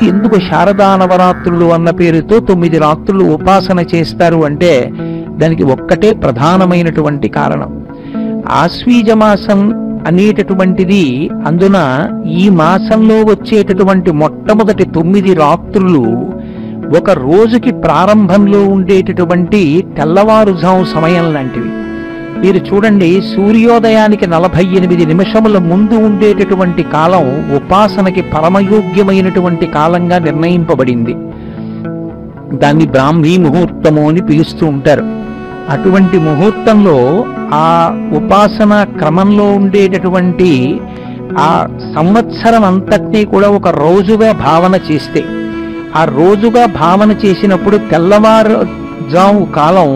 ఎందుకు శారదా నవరాత్రులు అన్న పేరుతో 9 రాత్రులు ఉపాసన చేస్తారు అంటే దానికి ఒక్కటే ప్రధానమైనటువంటి కారణం. ఆశ్వీజ మాసం అనేటటువంటిది, అందున ఈ మాసంలో వచ్చేటటువంటి మొట్టమొదటి 9 రాత్రులు ఒక రోజుకి ప్రారంభంలో ఉండేటటువంటి తెల్లవారుజాము సమయం లాంటివి. మీరు చూడండి, సూర్యోదయానికి 48 నిమిషముల ముందు ఉండేటటువంటి కాలం ఉపాసనకి పరమయోగ్యమైనటువంటి కాలంగా నిర్ణయింపబడింది. దాన్ని బ్రాహ్మీ ముహూర్తము అని పిలుస్తూ ఉంటారు. అటువంటి ముహూర్తంలో ఆ ఉపాసన క్రమంలో ఉండేటటువంటి ఆ సంవత్సరం అంతటినీ కూడా ఒక రోజుగా భావన చేస్తే, ఆ రోజుగా భావన చేసినప్పుడు తెల్లవారుజాము కాలం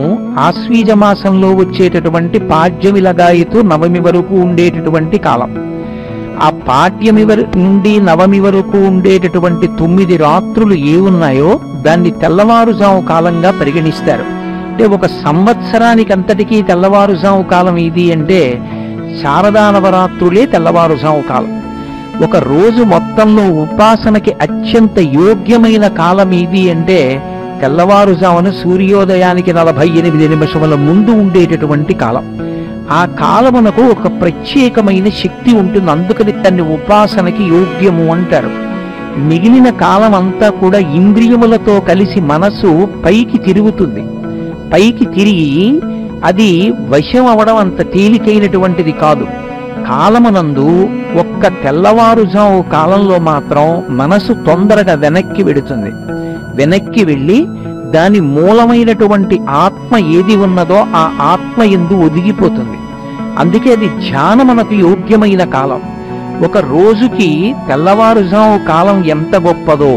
ఆశ్వీజ మాసంలో వచ్చేటటువంటి పాడ్యమి లగాయతు నవమి వరకు ఉండేటటువంటి కాలం. ఆ పాడ్యమి నుండి నవమి వరకు ఉండేటటువంటి 9 రాత్రులు ఏ ఉన్నాయో దాన్ని తెల్లవారుజాము కాలంగా పరిగణిస్తారు. అంటే ఒక సంవత్సరానికి అంతటికీ తెల్లవారుజాము కాలం ఇది అంటే శారదా నవరాత్రులే తెల్లవారుజాము కాలం. ఒక రోజు మొత్తంలో ఉపాసనకి అత్యంత యోగ్యమైన కాలం ఇది అంటే తెల్లవారుజామున సూర్యోదయానికి 48 నిమిషముల ముందు ఉండేటటువంటి కాలం. ఆ కాలమునకు ఒక ప్రత్యేకమైన శక్తి ఉంటుంది, అందుకని దాన్ని ఉపాసనకి యోగ్యము అంటారు. మిగిలిన కాలం అంతా కూడా ఇంద్రియములతో కలిసి మనసు పైకి తిరుగుతుంది. పైకి తిరిగి అది వశం అవడం అంత తేలికైనటువంటిది కాదు. కాలమునందు ఒక్క తెల్లవారుజాము కాలంలో మాత్రం మనసు తొందరగా వెనక్కి వెడుతుంది. వెనక్కి వెళ్ళి దాని మూలమైనటువంటి ఆత్మ ఏది ఉన్నదో ఆ ఆత్మ యందు ఒదిగిపోతుంది. అందుకే అది ధ్యానమునకు యోగ్యమైన కాలం. ఒక రోజుకి తెల్లవారుజాము కాలం ఎంత గొప్పదో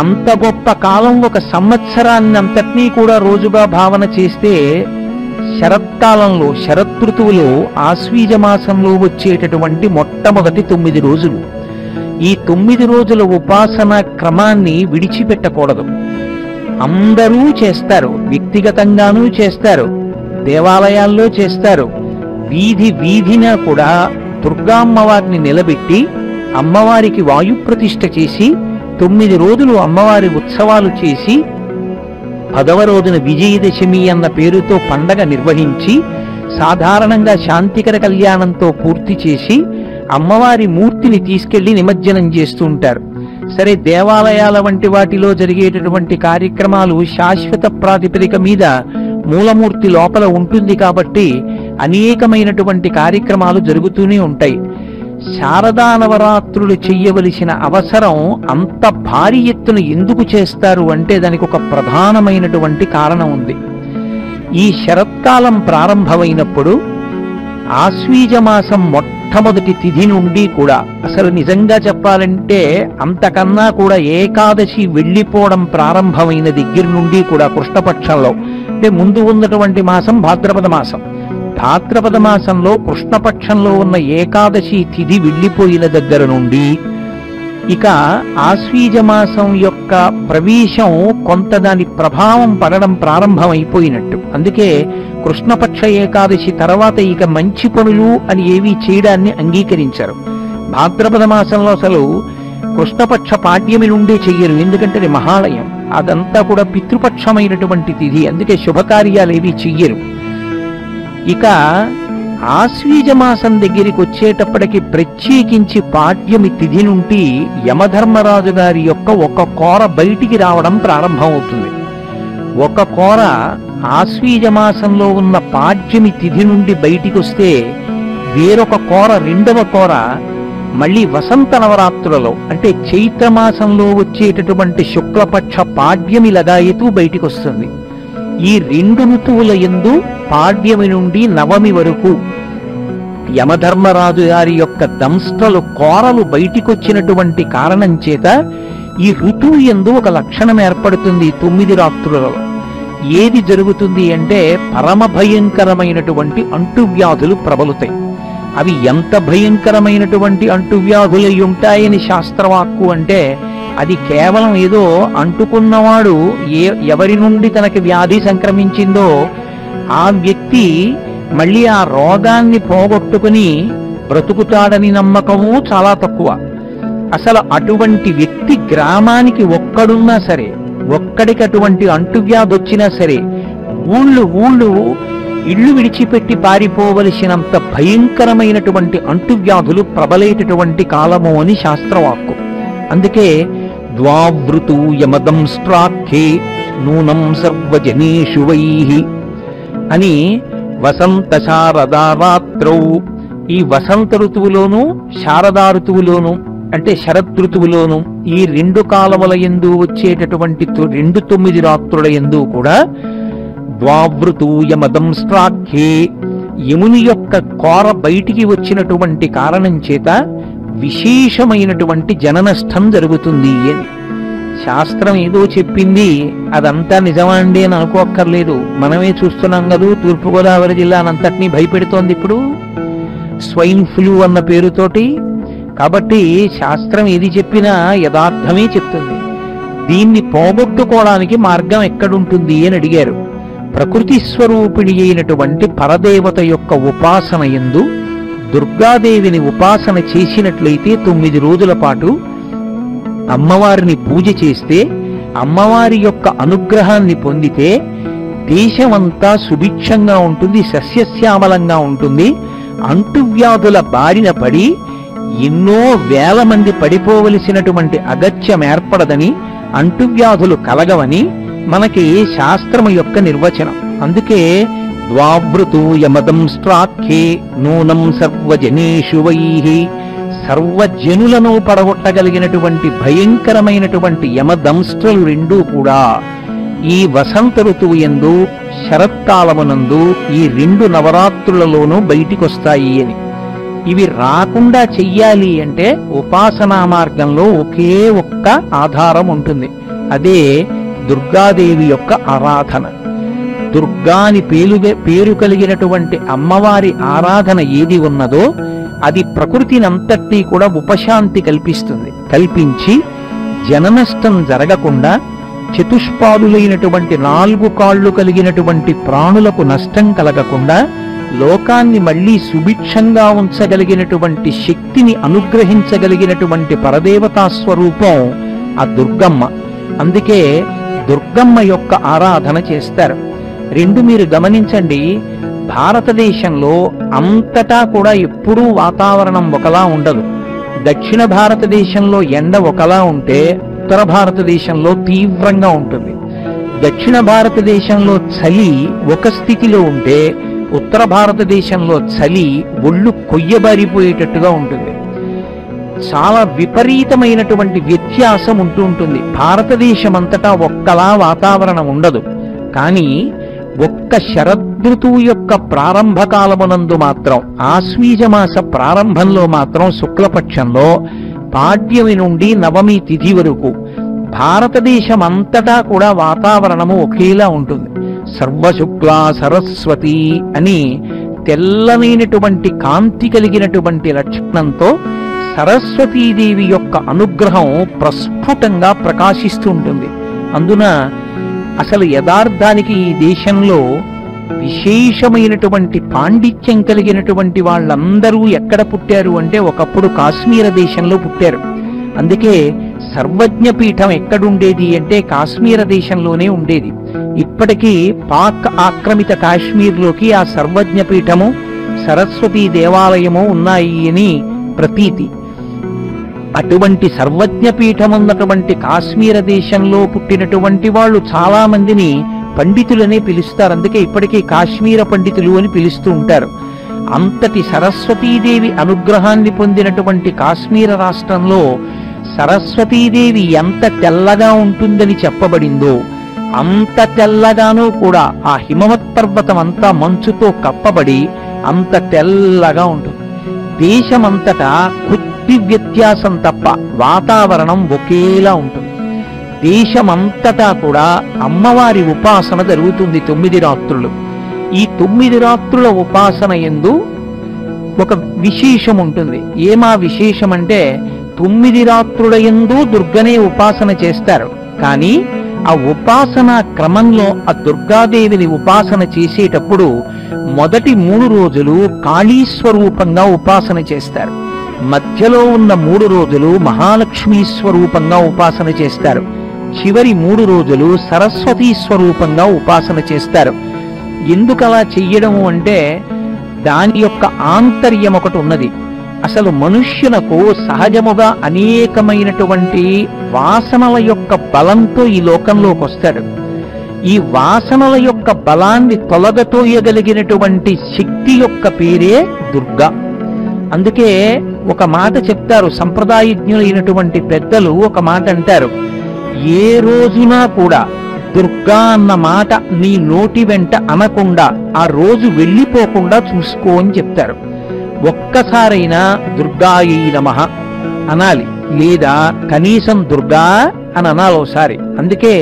అంత గొప్ప కాలం ఒక సంవత్సరాన్ని అంతటినీ కూడా రోజుగా భావన చేస్తే శరత్కాలంలో, శరదృతువులో ఆశ్వీజ మాసంలో వచ్చేటటువంటి మొట్టమొదటి 9 రోజులు, ఈ 9 రోజుల ఉపాసన క్రమాన్ని విడిచిపెట్టకూడదు. అందరూ చేస్తారు, వ్యక్తిగతంగానూ చేస్తారు, దేవాలయాల్లో చేస్తారు. వీధి వీధిన కూడా దుర్గామ్మవారిని నిలబెట్టి అమ్మవారికి వాయుప్రతిష్ఠ చేసి 9 రోజులు అమ్మవారి ఉత్సవాలు చేసి 10వ రోజున విజయదశమి అన్న పేరుతో పండగ నిర్వహించి సాధారణంగా శాంతికర కళ్యాణంతో పూర్తి చేసి అమ్మవారి మూర్తిని తీసుకెళ్లి నిమజ్జనం చేస్తూ ఉంటారు. సరే, దేవాలయాల వంటి వాటిలో జరిగేటటువంటి కార్యక్రమాలు శాశ్వత ప్రాతిపదిక మీద మూలమూర్తి లోపల ఉంటుంది కాబట్టి అనేకమైనటువంటి కార్యక్రమాలు జరుగుతూనే ఉంటాయి. శారదా నవరాత్రులు చెయ్యవలసిన అవసరం అంత భారీ ఎత్తున ఎందుకు చేస్తారు అంటే దానికి ఒక ప్రధానమైనటువంటి కారణం ఉంది. ఈ శరత్కాలం ప్రారంభమైనప్పుడు ఆశ్వీజ మాసం మొట్టమొదటి తిథి నుండి కూడా, అసలు నిజంగా చెప్పాలంటే అంతకన్నా కూడా ఏకాదశి వెళ్ళిపోవడం ప్రారంభమైన దగ్గర నుండి కూడా కృష్ణపక్షంలో, అంటే ముందు ఉన్నటువంటి మాసం భాద్రపద మాసం, భాద్రపద మాసంలో కృష్ణపక్షంలో ఉన్న ఏకాదశి తిథి వెళ్ళిపోయిన దగ్గర నుండి ఇక ఆశ్వీజ మాసం యొక్క ప్రవేశం కొంత దాని ప్రభావం పడడం ప్రారంభమైపోయినట్టు. అందుకే కృష్ణపక్ష ఏకాదశి తర్వాత ఇక మంచి పనులు అని ఏవీ చేయడాన్ని అంగీకరించారు. భాద్రపద మాసంలో అసలు కృష్ణపక్ష పాడ్యమి నుండే చెయ్యరు, ఎందుకంటే అది మహాలయం, అదంతా కూడా పితృపక్షమైనటువంటి తిథి, అందుకే శుభకార్యాలు ఏవీ చెయ్యరు. ఇక ఆశ్వీజ మాసం దగ్గరికి వచ్చేటప్పటికి ప్రత్యేకించి పాడ్యమి తిథి నుండి యమధర్మరాజు గారి యొక్క ఒక కోర బయటికి రావడం ప్రారంభమవుతుంది. ఒక కోర ఆశ్వీజ మాసంలో ఉన్న పాడ్యమి తిథి నుండి బయటికి వస్తే వేరొక కోర, రెండవ కోర మళ్ళీ వసంత నవరాత్రులలో అంటే చైత్రమాసంలో వచ్చేటటువంటి శుక్లపక్ష పాడ్యమి లగాయతూ బయటికి వస్తుంది. ఈ 2 ఋతువుల యందు పాడ్యమి నుండి నవమి వరకు యమధర్మరాజు గారి యొక్క దంష్ట్రలు కోరలు బయటికొచ్చినటువంటి కారణం చేత ఈ ఋతువు యందు ఒక లక్షణం ఏర్పడుతుంది. 9 రాత్రులలో ఏది జరుగుతుంది అంటే పరమ భయంకరమైనటువంటి అంటువ్యాధులు ప్రబలుతాయి. అవి ఎంత భయంకరమైనటువంటి అంటువ్యాధులై ఉంటాయని శాస్త్రవాక్కు అంటే అది కేవలం ఏదో అంటుకున్నవాడు ఎవరి నుండి తనకి వ్యాధి సంక్రమించిందో ఆ వ్యక్తి మళ్ళీ ఆ రోగాన్ని పోగొట్టుకుని బ్రతుకుతాడని నమ్మకము చాలా తక్కువ. అసలు అటువంటి వ్యక్తి గ్రామానికి ఒక్కడున్నా సరే, ఒక్కడికి అటువంటి అంటువ్యాధి వచ్చినా సరే ఊళ్ళు ఇళ్ళు విడిచిపెట్టి పారిపోవలసినంత భయంకరమైనటువంటి అంటువ్యాధులు ప్రబలేటటువంటి కాలము అని శాస్త్రవాక్కు. అందుకే ద్వావృతు యమదంష్ట్రాఖ్యే నూనం సర్వజనేషు వైహి అని వసంత శారదా రాత్రౌ, ఈ వసంత ఋతువులోను శారదా ఋతువులోను అంటే శరదృతువులోను ఈ రెండు కాలముల యందు వచ్చేటటువంటి 9 రాత్రుల యందు కూడా ద్వావృతు యమదంష్ట్రాఖ్యే, యముని యొక్క కోర బయటికి వచ్చినటువంటి కారణం చేత విశేషమైనటువంటి జననష్టం జరుగుతుంది అని శాస్త్రం ఏదో చెప్పింది. అదంతా నిజమండి అని అనుకోక్కర్లేదు. మనమే చూస్తున్నాం కదా, తూర్పుగోదావరి జిల్లానంతటినీ భయపెడుతోంది ఇప్పుడు స్వైన్ ఫ్లూ అన్న పేరుతోటి. కాబట్టి శాస్త్రం ఏది చెప్పినా యథార్థమే చెప్తుంది. దీన్ని పోగొట్టుకోవడానికి మార్గం ఎక్కడుంటుంది అని అడిగారు. ప్రకృతి స్వరూపిణి అయినటువంటి పరదేవత యొక్క ఉపాసన యందు దుర్గాదేవిని ఉపాసన చేసినట్లయితే 9 రోజుల పాటు అమ్మవారిని పూజ చేస్తే, అమ్మవారి యొక్క అనుగ్రహాన్ని పొందితే దేశమంతా సుభిక్షంగా ఉంటుంది, సస్యశ్యామలంగా ఉంటుంది. అంటువ్యాధుల బారిన పడి ఎన్నో వేల మంది పడిపోవలసినటువంటి అగత్యం ఏర్పడదని, అంటువ్యాధులు కలగవని మనకి శాస్త్రము యొక్క నిర్వచనం. అందుకే ద్వావృతు యమదంష్ట్రాఖ్యే నూనం సర్వజనేషు వైహి, సర్వజనులను పడగొట్టగలిగినటువంటి భయంకరమైనటువంటి యమదంష్ట్రలు రెండూ కూడా ఈ వసంత ఋతువు యందు శరత్కాలమునందు ఈ 2 నవరాత్రులలోనూ బయటికొస్తాయి అని. ఇవి రాకుండా చెయ్యాలి అంటే ఉపాసనా మార్గంలో ఒకే ఒక్క ఆధారం ఉంటుంది, అదే దుర్గాదేవి యొక్క ఆరాధన. దుర్గాని పేరు కలిగినటువంటి అమ్మవారి ఆరాధన ఏది ఉన్నదో అది ప్రకృతినంతటినీ కూడా ఉపశాంతి కల్పిస్తుంది. కల్పించి జననష్టం జరగకుండా, చతుష్పాదులైనటువంటి 4 కాళ్ళు కలిగినటువంటి ప్రాణులకు నష్టం కలగకుండా లోకాన్ని మళ్లీ సుభిక్షంగా ఉంచగలిగినటువంటి శక్తిని అనుగ్రహించగలిగినటువంటి పరదేవతా స్వరూపం ఆ దుర్గమ్మ. అందుకే దుర్గమ్మ యొక్క ఆరాధన చేస్తారు. 2 మీరు గమనించండి, భారతదేశంలో అంతటా కూడా ఎప్పుడూ వాతావరణం ఒకలా ఉండదు. దక్షిణ భారతదేశంలో ఎండ ఒకలా ఉంటే ఉత్తర భారతదేశంలో తీవ్రంగా ఉంటుంది. దక్షిణ భారతదేశంలో చలి ఒక స్థితిలో ఉంటే ఉత్తర భారతదేశంలో చలి ఒళ్ళు కొయ్యబారిపోయేటట్టుగా ఉంటుంది. చాలా విపరీతమైనటువంటి వ్యత్యాసం ఉంటూ ఉంటుంది. భారతదేశం అంతటా ఒక్కలా వాతావరణం ఉండదు. కానీ ఒక్క శరదృతువు యొక్క ప్రారంభ కాలమునందు మాత్రం, ఆశ్వీజమాస ప్రారంభంలో మాత్రం శుక్లపక్షంలో పాడ్యమి నుండి నవమి తిథి వరకు భారతదేశం అంతటా కూడా వాతావరణము ఒకేలా ఉంటుంది. సర్వశుక్లా సరస్వతి అని తెల్లనైనటువంటి కాంతి కలిగినటువంటి లక్షణంతో సరస్వతీదేవి యొక్క అనుగ్రహం ప్రస్ఫుటంగా ప్రకాశిస్తూ ఉంటుంది. అందున అసలు యథార్థానికి ఈ దేశంలో విశేషమైనటువంటి పాండిత్యం కలిగినటువంటి వాళ్ళందరూ ఎక్కడ పుట్టారు అంటే ఒకప్పుడు కాశ్మీర దేశంలో పుట్టారు. అందుకే సర్వజ్ఞపీఠం ఎక్కడుండేది అంటే కాశ్మీర దేశంలోనే ఉండేది. ఇప్పటికీ పాక్ ఆక్రమిత కాశ్మీర్లోకి ఆ సర్వజ్ఞపీఠము, సరస్వతీ దేవాలయము ఉన్నాయి అని ప్రతీతి. అటువంటి సర్వజ్ఞపీఠం ఉన్నటువంటి కాశ్మీర దేశంలో పుట్టినటువంటి వాళ్ళు చాలా మందిని పండితులనే పిలుస్తారు. అందుకే ఇప్పటికీ కాశ్మీర పండితులు అని పిలుస్తూ ఉంటారు. అంతటి సరస్వతీదేవి అనుగ్రహాన్ని పొందినటువంటి కాశ్మీర రాష్ట్రంలో సరస్వతీదేవి ఎంత తెల్లగా ఉంటుందని చెప్పబడిందో అంత తెల్లగానూ కూడా ఆ హిమవత్ పర్వతం అంతా మంచుతో కప్పబడి అంత తెల్లగా ఉంటుంది. దేశమంతటా కొద్ది వ్యత్యాసం తప్ప వాతావరణం ఒకేలా ఉంటుంది. దేశమంతటా కూడా అమ్మవారి ఉపాసన జరుగుతుంది 9 రాత్రులు. ఈ 9 రాత్రుల ఉపాసన యందు ఒక విశేషం ఉంటుంది. ఏమా విశేషం అంటే 9 రాత్రుల యందు దుర్గనే ఉపాసన చేస్తారు. కానీ ఆ ఉపాసన క్రమంలో ఆ దుర్గాదేవిని ఉపాసన చేసేటప్పుడు మొదటి 3 రోజులు కాళీ స్వరూపంగా ఉపాసన చేస్తారు. మధ్యలో ఉన్న 3 రోజులు మహాలక్ష్మీ స్వరూపంగా ఉపాసన చేస్తారు. చివరి 3 రోజులు సరస్వతీ స్వరూపంగా ఉపాసన చేస్తారు. ఎందుకు అలా చెయ్యడము అంటే దాని యొక్క ఆంతర్యం ఒకటి ఉన్నది. అసలు మనుష్యునకు సహజముగా అనేకమైనటువంటి వాసనల యొక్క బలంతో ఈ లోకంలోకి వస్తాడు. ఈ వాసనల యొక్క బలాన్ని తొలగతోయగలిగినటువంటి శక్తి యొక్క పేరే దుర్గా. అందుకే ఒక మాట చెప్తారు, సంప్రదాయజ్ఞులైనటువంటి పెద్దలు ఒక మాట అంటారు, ఏ రోజునా కూడా దుర్గా అన్న మాట నీ నోటి వెంట అనకుండా ఆ రోజు వెళ్ళిపోకుండా చూసుకో అని చెప్తారు. ఒక్కసారైనా దుర్గాయై నమః అనాలి, లేదా కనీసం దుర్గా అని అనాలి ఒకసారి. అందుకే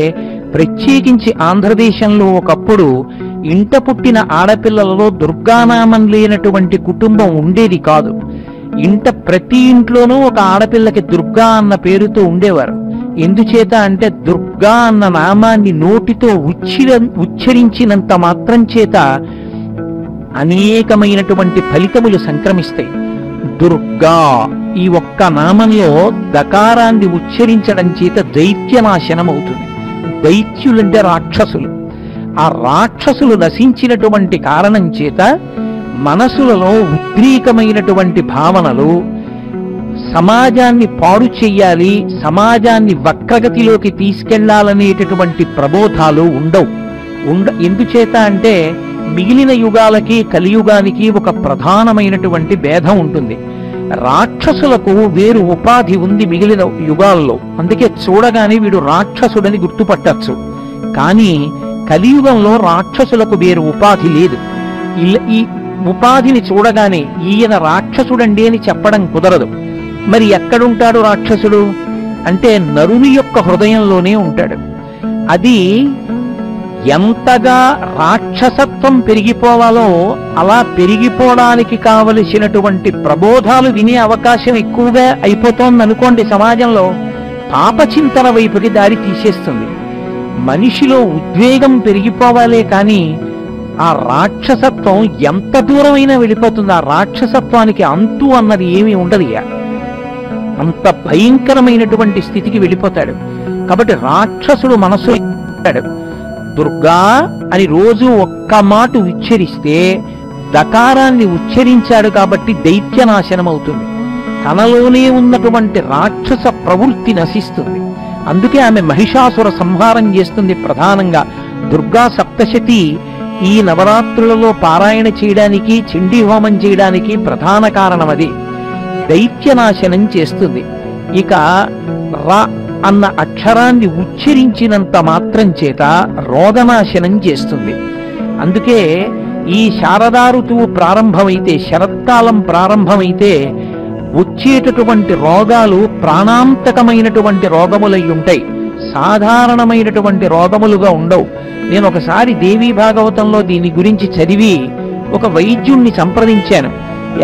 ప్రత్యేకించి ఆంధ్రదేశంలో ఒకప్పుడు ఇంట పుట్టిన ఆడపిల్లలలో దుర్గానామం లేనటువంటి కుటుంబం ఉండేది కాదు. ప్రతి ఇంట్లోనూ ఒక ఆడపిల్లకి దుర్గా అన్న పేరుతో ఉండేవారు. ఎందుచేత అంటే దుర్గా అన్న నామాన్ని నోటితో ఉచ్చరించినంత మాత్రం చేత అనేకమైనటువంటి ఫలితములు సంక్రమిస్తాయి. దుర్గా ఈ ఒక్క నామంలో దకారాన్ని ఉచ్చరించడం చేత దైత్యనాశనం అవుతుంది. దైత్యులంటే రాక్షసులు. ఆ రాక్షసులు నశించినటువంటి కారణం చేత మనసులలో ఉద్రేకమైనటువంటి భావనలు, సమాజాన్ని పాడు చెయ్యాలి, సమాజాన్ని వక్రగతిలోకి తీసుకెళ్లాలనేటటువంటి ప్రబోధాలు ఉండవు. ఎందుచేత అంటే మిగిలిన యుగాలకి కలియుగానికి ఒక ప్రధానమైనటువంటి భేదం ఉంటుంది. రాక్షసులకు వేరు ఉపాధి ఉంది మిగిలిన యుగాల్లో, అందుకే చూడగానే వీడు రాక్షసుడని గుర్తుపట్టచ్చు. కానీ కలియుగంలో రాక్షసులకు వేరు ఉపాధి లేదు. ఈ ఉపాధిని చూడగానే ఈయన రాక్షసుడండి అని చెప్పడం కుదరదు. మరి ఎక్కడుంటాడు రాక్షసుడు అంటే నరుని యొక్క హృదయంలోనే ఉంటాడు. అది ఎంతగా రాక్షసత్వం పెరిగిపోవాలో అలా పెరిగిపోవడానికి కావలసినటువంటి ప్రబోధాలు వినే అవకాశం ఎక్కువగా అయిపోతోంది అనుకోండి. సమాజంలో పాపచింతన వైపుకి దారి తీసేస్తుంది. మనిషిలో ఉద్వేగం పెరిగిపోవాలే కానీ ఆ రాక్షసత్వం ఎంత దూరమైనా వెళ్ళిపోతుంది. ఆ రాక్షసత్వానికి అంతు అన్నది ఏమీ ఉండదు. అంత భయంకరమైనటువంటి స్థితికి వెళ్ళిపోతాడు. కాబట్టి రాక్షసుడు మనసు దుర్గా అని రోజు ఒక్క మాట ఉచ్చరిస్తే దకారాన్ని ఉచ్చరించాడు కాబట్టి దైత్యనాశనం అవుతుంది. తనలోనే ఉన్నటువంటి రాక్షస ప్రవృత్తి నశిస్తుంది. అందుకే ఆమె మహిషాసుర సంహారం చేస్తుంది. ప్రధానంగా దుర్గా సప్తశతి ఈ నవరాత్రులలో పారాయణ చేయడానికి, చండీ హోమం చేయడానికి ప్రధాన కారణం అది. దైత్యనాశనం చేస్తుంది. ఇక రా అన్న అక్షరాన్ని ఉచ్చరించినంత మాత్రం చేత రోగనాశనం చేస్తుంది. అందుకే ఈ శారదా ఋతువు ప్రారంభమైతే, శరత్కాలం ప్రారంభమైతే వచ్చేటటువంటి రోగాలు ప్రాణాంతకమైనటువంటి రోగములై ఉంటాయి. సాధారణమైనటువంటి రోగములుగా ఉండవు. నేను ఒకసారి దేవీ భాగవతంలో దీని గురించి చదివి ఒక వైద్యుణ్ణి సంప్రదించాను.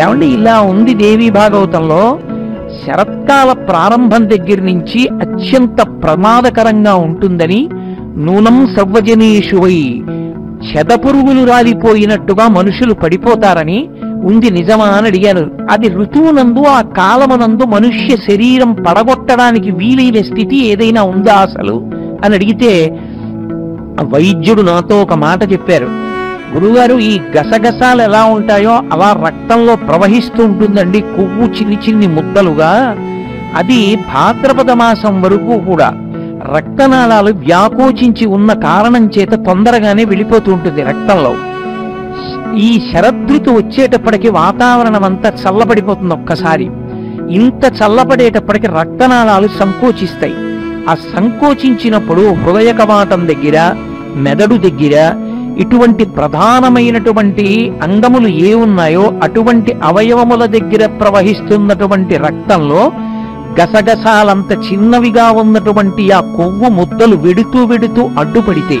ఏమండి ఇలా ఉంది దేవీ భాగవతంలో, శరత్కాల ప్రారంభం దగ్గర నుంచి అత్యంత ప్రమాదకరంగా ఉంటుందని, నూనం సర్వజనేషువై చెదపురుగులు రాలిపోయినట్టుగా మనుషులు పడిపోతారని ఉంది, నిజమా అని అడిగాను. అది ఋతువునందు ఆ కాలమునందు మనుష్య శరీరం పడగొట్టడానికి వీలైన స్థితి ఏదైనా ఉందా అసలు అని అడిగితే వైద్యుడు నాతో ఒక మాట చెప్పారు. గురుగారు, ఈ గసగసాలు ఎలా ఉంటాయో అలా రక్తంలో ప్రవహిస్తూ ఉంటుందండి, కొవ్వు చిన్ని చిన్ని ముద్దలుగా. అది భాద్రపద మాసం వరకు కూడా రక్తనాళాలు వ్యాకోచించి ఉన్న కారణం చేత తొందరగానే వెళ్ళిపోతూ ఉంటుంది రక్తంలో. ఈ శరదృతు వచ్చేటప్పటికి వాతావరణం అంతా చల్లబడిపోతుంది. ఒక్కసారి ఇంత చల్లబడేటప్పటికి రక్తనాళాలు సంకోచిస్తాయి. ఆ సంకోచించినప్పుడు హృదయ కవాటం దగ్గర, మెదడు దగ్గర ఇటువంటి ప్రధానమైనటువంటి అంగములు ఏ ఉన్నాయో అటువంటి అవయవముల దగ్గర ప్రవహిస్తున్నటువంటి రక్తంలో గసగసాలంత చిన్నవిగా ఉన్నటువంటి ఆ కొవ్వు ముద్దలు వెడుతూ వెడుతూ అడ్డుపడితే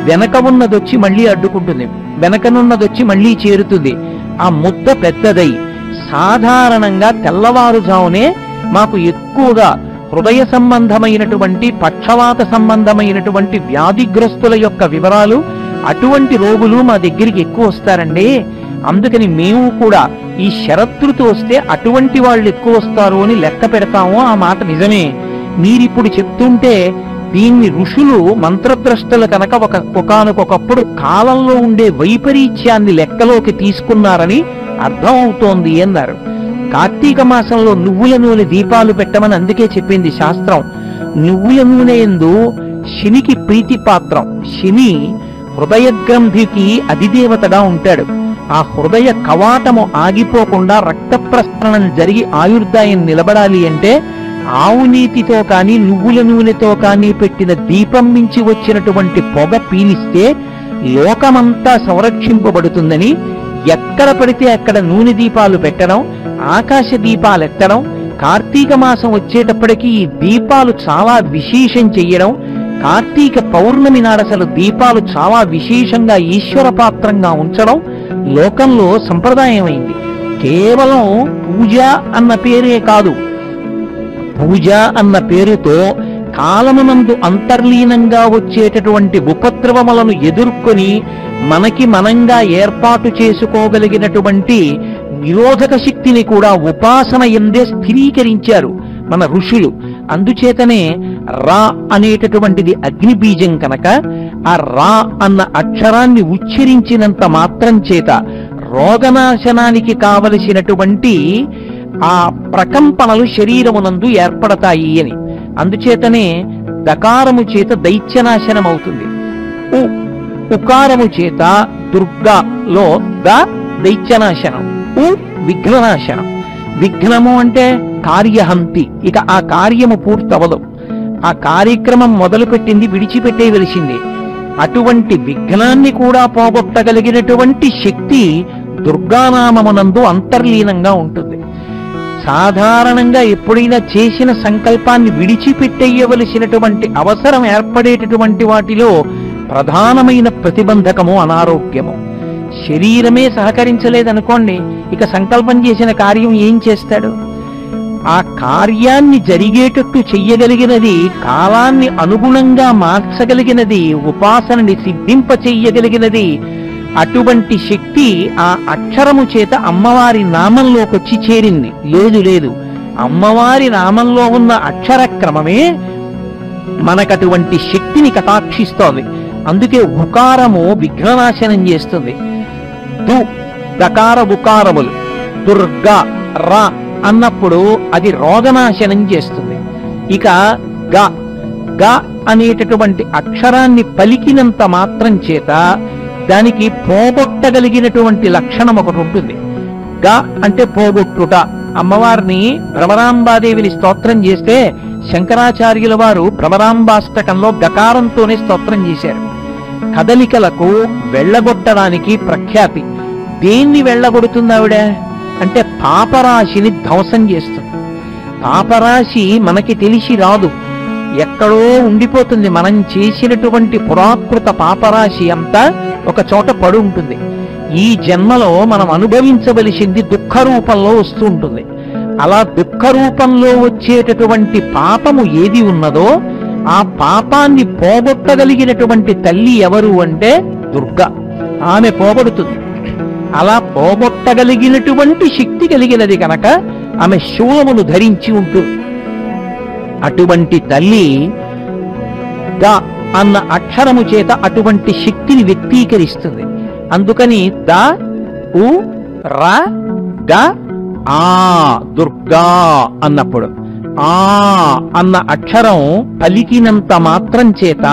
వెనక ఉన్నదొచ్చి మళ్ళీ అడ్డుకుంటుంది, వెనకనున్నదొచ్చి మళ్ళీ చేరుతుంది. ఆ ముద్ద పెద్దదై సాధారణంగా తెల్లవారుజామునే మాకు ఎక్కువగా హృదయ సంబంధమైనటువంటి, పక్షవాత సంబంధమైనటువంటి వ్యాధిగ్రస్తుల యొక్క వివరాలు అటువంటి రోగులు మా దగ్గరికి ఎక్కువ వస్తారండి, అందుకని మేము కూడా ఈ షరతులతో వస్తే అటువంటి వాళ్ళు ఎక్కువ వస్తారు అని లెక్క పెడతాము. ఆ మాట నిజమే. మీరిప్పుడు చెప్తుంటే దీన్ని ఋషులు మంత్రద్రష్టలు కనుక ఒకానొకప్పుడు కాలంలో ఉండే వైపరీత్యాన్ని లెక్కలోకి తీసుకున్నారని అర్థం అవుతోంది అన్నారు. కార్తీక మాసంలో నువ్వుల నూనె దీపాలు పెట్టమని అందుకే చెప్పింది శాస్త్రం. నువ్వుల నూనె యందు శనికి ప్రీతి పాత్రం. శని హృదయ గ్రంథికి అధిదేవతగా ఉంటాడు. ఆ హృదయ కవాటము ఆగిపోకుండా రక్త ప్రసరణం జరిగి ఆయుర్దాయం నిలబడాలి అంటే ఆవు నీతితో కానీ నువ్వుల నూనెతో కానీ పెట్టిన దీపం నుంచి వచ్చినటువంటి పొగ పీలిస్తే లోకమంతా సంరక్షింపబడుతుందని ఎక్కడ పడితే అక్కడ నూనె దీపాలు పెట్టడం, ఆకాశ దీపాలు ఎత్తడం, కార్తీక మాసం వచ్చేటప్పటికి ఈ దీపాలు చాలా విశేషం చెయ్యడం, కార్తీక పౌర్ణమి నాడసలు దీపాలు చాలా విశేషంగా ఈశ్వర పాత్రంగా ఉంచడం లోకంలో సంప్రదాయమైంది. కేవలం పూజ అన్న పేరే కాదు, పూజ అన్న పేరుతో కాలమునందు అంతర్లీనంగా వచ్చేటటువంటి ఉపద్రవములను ఎదుర్కొని మనకి మనంగా ఏర్పాటు చేసుకోగలిగినటువంటి నిరోధక శక్తిని కూడా ఉపాసన ఎందే స్థిరీకరించారు మన ఋషులు. అందుచేతనే రా అనేటటువంటిది అగ్ని బీజం కనుక ఆ రా అన్న అక్షరాన్ని ఉచ్చరించినంత మాత్రం చేత రోగనాశనానికి కావలసినటువంటి ఆ ప్రకంపనలు శరీరమునందు ఏర్పడతాయి అని. అందుచేతనే దకారము చేత దైత్యనాశనం అవుతుంది, ఉకారము చేత దుర్గాలో దైత్యనాశనం, విఘ్ననాశనం. విఘ్నము అంటే కార్యహంతి. ఇక ఆ కార్యము పూర్తవదు, ఆ కార్యక్రమం మొదలుపెట్టింది విడిచిపెట్టేవలసింది. అటువంటి విఘ్నాన్ని కూడా పోగొట్టగలిగినటువంటి శక్తి దుర్గానామమునందు అంతర్లీనంగా ఉంటుంది. సాధారణంగా ఎప్పుడైనా చేసిన సంకల్పాన్ని విడిచిపెట్టేయవలసినటువంటి అవసరం ఏర్పడేటటువంటి వాటిలో ప్రధానమైన ప్రతిబంధకము అనారోగ్యము. శరీరమే సహకరించలేదనుకోండి, ఇక సంకల్పం చేసిన కార్యం ఏం చేస్తాడు? ఆ కార్యాన్ని జరిగేటట్టు చెయ్యగలిగినది, కాలాన్ని అనుగుణంగా మార్చగలిగినది, ఉపాసనని సిద్ధింప చెయ్యగలిగినది అటువంటి శక్తి ఆ అక్షరము చేత అమ్మవారి నామంలోకి వచ్చి చేరింది. లేదు, అమ్మవారి నామంలో ఉన్న అక్షర క్రమమే మనకటువంటి శక్తిని కటాక్షిస్తోంది. అందుకే ఉకారము విఘ్ననాశనం చేస్తుంది. దకార ఉకారములు దుర్గా రా అన్నప్పుడు అది రోగనాశనం చేస్తుంది. ఇక గ అనేటటువంటి అక్షరాన్ని పలికినంత మాత్రం చేత దానికి పోగొట్టగలిగినటువంటి లక్షణం ఒకటి ఉంటుంది. గ అంటే పోగొట్టుట. అమ్మవారిని భ్రమరాంబాదేవిని స్తోత్రం చేస్తే శంకరాచార్యుల వారు భ్రమరాంబాష్టకంలో గకారంతోనే స్తోత్రం చేశారు. కదలికలకు వెళ్ళగొట్టడానికి ప్రఖ్యాతి. దేన్ని వెళ్ళగొడుతుంది ఆవిడ అంటే పాపరాశిని ధ్వంసం చేస్తుంది. పాపరాశి మనకి తెలిసి రాదు, ఎక్కడో ఉండిపోతుంది. మనం చేసినటువంటి పురాకృత పాపరాశి అంతా ఒక చోట పడి ఉంటుంది. ఈ జన్మలో మనం అనుభవించవలసింది దుఃఖ రూపంలో వస్తూ ఉంటుంది. అలా దుఃఖ రూపంలో వచ్చేటటువంటి పాపము ఏది ఉన్నదో ఆ పాపాన్ని పోగొట్టగలిగినటువంటి తల్లి ఎవరు అంటే దుర్గా. ఆమె పోగొడుతుంది. అలా పోగొట్టగలిగినటువంటి శక్తి కలిగినది కనుక ఆమె శూలమును ధరించి ఉంటుంది. అటువంటి తల్లి ద అన్న అక్షరము చేత అటువంటి శక్తిని వ్యక్తీకరిస్తుంది. అందుకని ద ఉ ర గ ఆ దుర్గా అన్నప్పుడు ఆ అన్న అక్షరం పలికినంత మాత్రం చేత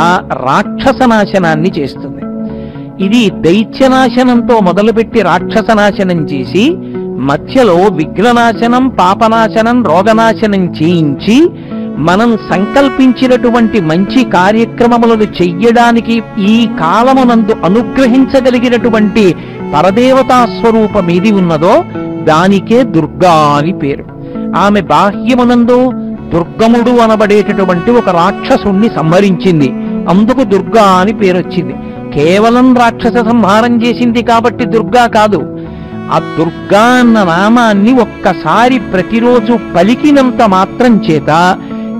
రాక్షసనాశనాన్ని చేస్తుంది. ఇది దైత్యనాశనంతో మొదలుపెట్టి రాక్షసనాశనం చేసి మధ్యలో విఘ్ననాశనం, పాపనాశనం, రోగనాశనం చేయించి మనం సంకల్పించినటువంటి మంచి కార్యక్రమములను చెయ్యడానికి ఈ కాలమునందు అనుగ్రహించగలిగినటువంటి పరదేవతా స్వరూపం ఏది ఉన్నదో దానికే దుర్గా అని పేరు. ఆమె బాహ్యమునందు దుర్గముడు అనబడేటటువంటి ఒక రాక్షసుణ్ణి సంహరించింది, అందుకు దుర్గా అని పేరొచ్చింది. కేవలం రాక్షస సంహారం చేసింది కాబట్టి దుర్గా కాదు. ఆ దుర్గా అన్న నామాన్ని ఒక్కసారి ప్రతిరోజు పలికినంత మాత్రం చేత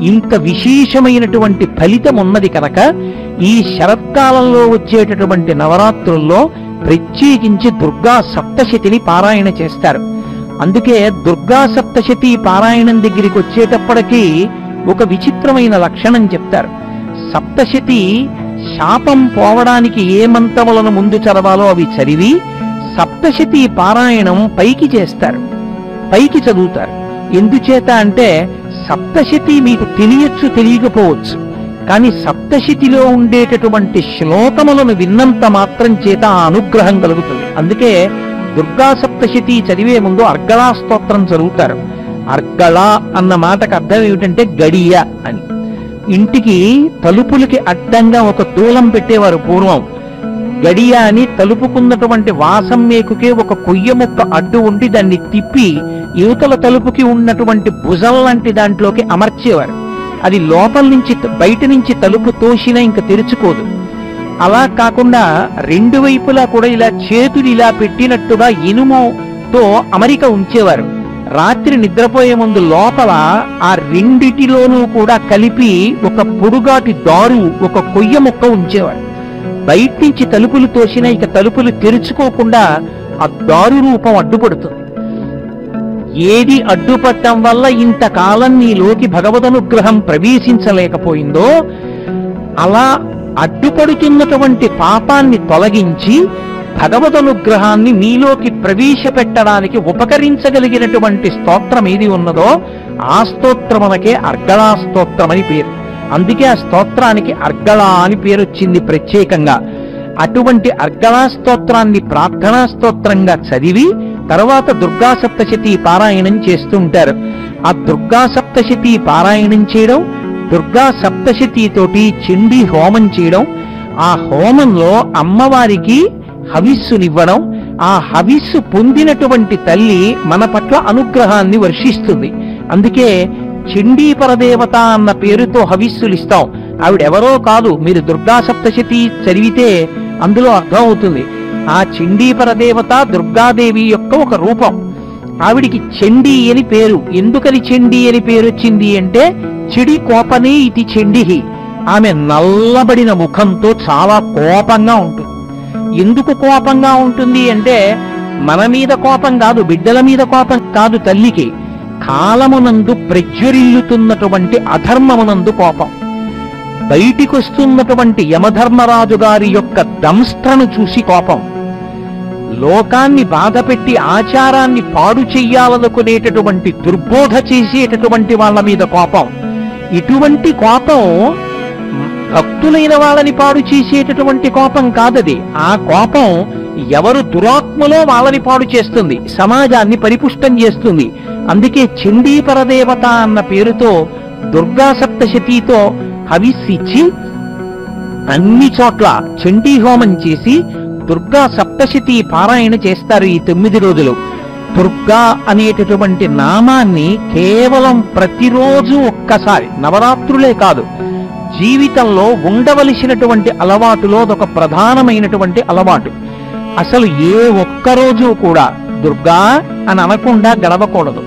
ఇంత విశేషమైనటువంటి ఫలితం ఉన్నది కనుక ఈ శరత్కాలంలో వచ్చేటటువంటి నవరాత్రుల్లో ప్రత్యేకించి దుర్గా సప్తశతిని పారాయణ చేస్తారు. అందుకే దుర్గా సప్తశతి పారాయణం దగ్గరికి వచ్చేటప్పటికీ ఒక విచిత్రమైన లక్షణం చెప్తారు. సప్తశతి శాపం పోవడానికి ఏ మంత్రములను ముందు చదవాలో అవి చదివి సప్తశతి పారాయణం పైకి చేస్తారు, పైకి చదువుతారు. ఎందుచేత అంటే సప్తశతి మీకు తెలియచ్చు తెలియకపోవచ్చు, కానీ సప్తశతిలో ఉండేటటువంటి శ్లోకములను విన్నంత మాత్రం చేత ఆ అనుగ్రహం కలుగుతుంది. అందుకే దుర్గా సప్తశతి చదివే ముందు అర్గళా స్తోత్రం చదువుతారు. అర్గళ అన్న మాటకు అర్థం ఏమిటంటే గడియ అని. ఇంటికి తలుపులకి అడ్డంగా ఒక దూలం పెట్టేవారు పూర్వం. గడియ అని తలుపుకున్నటువంటి వాసం మేకుకే ఒక కొయ్య ముక్క అడ్డు ఉండి దాన్ని తిప్పి యువతల తలుపుకి ఉన్నటువంటి భుజం లాంటి దాంట్లోకి అమర్చేవారు. అది లోపల నుంచి బయట నుంచి తలుపు తోసినా ఇంకా తెరుచుకోదు. అలా కాకుండా రెండు వైపులా కూడా ఇలా చేతులు ఇలా పెట్టినట్టుగా ఇనుముతో అమరిక ఉంచేవారు. రాత్రి నిద్రపోయే ముందు లోపల ఆ రెండిటిలోనూ కూడా కలిపి ఒక పొడుగాటి దారు, ఒక కొయ్య ముక్క ఉంచేవారు. బయట నుంచి తలుపులు తోసినా ఇక తలుపులు తెరుచుకోకుండా ఆ దారు రూపం అడ్డుపడుతుంది. ఏది అడ్డుపట్టడం వల్ల ఇంతకాలం నీలోకి భగవదనుగ్రహం ప్రవేశించలేకపోయిందో అలా అడ్డుపడుతున్నటువంటి పాపాన్ని తొలగించి భగవదనుగ్రహాన్ని మీలోకి ప్రవేశపెట్టడానికి ఉపకరించగలిగినటువంటి స్తోత్రం ఏది ఉన్నదో ఆ స్తోత్రమునకే అర్గళా స్తోత్రం అని పేరు. అందుకే ఆ స్తోత్రానికి అర్గళా అని పేరు వచ్చింది ప్రత్యేకంగా. అటువంటి అర్గళా స్తోత్రాన్ని ప్రార్థనా స్తోత్రంగా చదివి తర్వాత దుర్గా సప్తశతి పారాయణం చేస్తుంటారు. ఆ దుర్గా సప్తశతి పారాయణం చేయడం, దుర్గా సప్తశతితోటి చండీ హోమం చేయడం, ఆ హోమంలో అమ్మవారికి హవిస్సునివ్వడం, ఆ హవిస్సు పొందినటువంటి తల్లి మన పట్ల అనుగ్రహాన్ని వర్షిస్తుంది. అందుకే చండీ పరదేవత అన్న పేరుతో హవిస్సులు ఇస్తాం. ఆవిడెవరో కాదు, మీరు దుర్గా సప్తశతి చదివితే అందులో అర్థం అవుతుంది. ఆ చండీ పరదేవత దుర్గాదేవి యొక్క ఒక రూపం. ఆవిడికి చండీ అని పేరు. ఎందుకని చండీ అని పేరు వచ్చింది అంటే చెడి కోపనే ఇది చండిహి. ఆమె నల్లబడిన ముఖంతో చాలా కోపంగా ఉంటుంది. ఎందుకు కోపంగా ఉంటుంది అంటే మన మీద కోపం కాదు, బిడ్డల మీద కోపం కాదు, తల్లికి కాలమునందు ప్రజ్వరిల్లుతున్నటువంటి అధర్మమునందు కోపం. బయటికొస్తున్నటువంటి యమధర్మరాజు గారి యొక్క దంష్ట్రను చూసి కోపం. లోకాన్ని బాధపెట్టి ఆచారాన్ని పాడు చెయ్యాలనుకునేటటువంటి దుర్బోధ చేసేటటువంటి వాళ్ళ మీద కోపం. ఇటువంటి కోపం భక్తులైన వాళ్ళని పాడు చేసేటటువంటి కోపం కాదది. ఆ కోపం ఎవరు దురాత్మలో వాళ్ళని పాడు చేస్తుంది, సమాజాన్ని పరిపుష్టం చేస్తుంది. అందుకే చండీ పరదేవత అన్న పేరుతో దుర్గా సప్తశతితో హవిస్సిచ్చి అన్ని చోట్ల చండీ హోమం చేసి దుర్గా సప్తశతి పారాయణ చేస్తారు ఈ 9 రోజులు. దుర్గా అనేటటువంటి నామాన్ని కేవలం ప్రతిరోజు ఒక్కసారి, నవరాత్రులే కాదు, జీవితంలో ఉండవలసినటువంటి అలవాటులో అదొక ప్రధానమైనటువంటి అలవాటు. అసలు ఏ ఒక్కరోజు కూడా దుర్గా అని అనకుండా గడవకూడదు.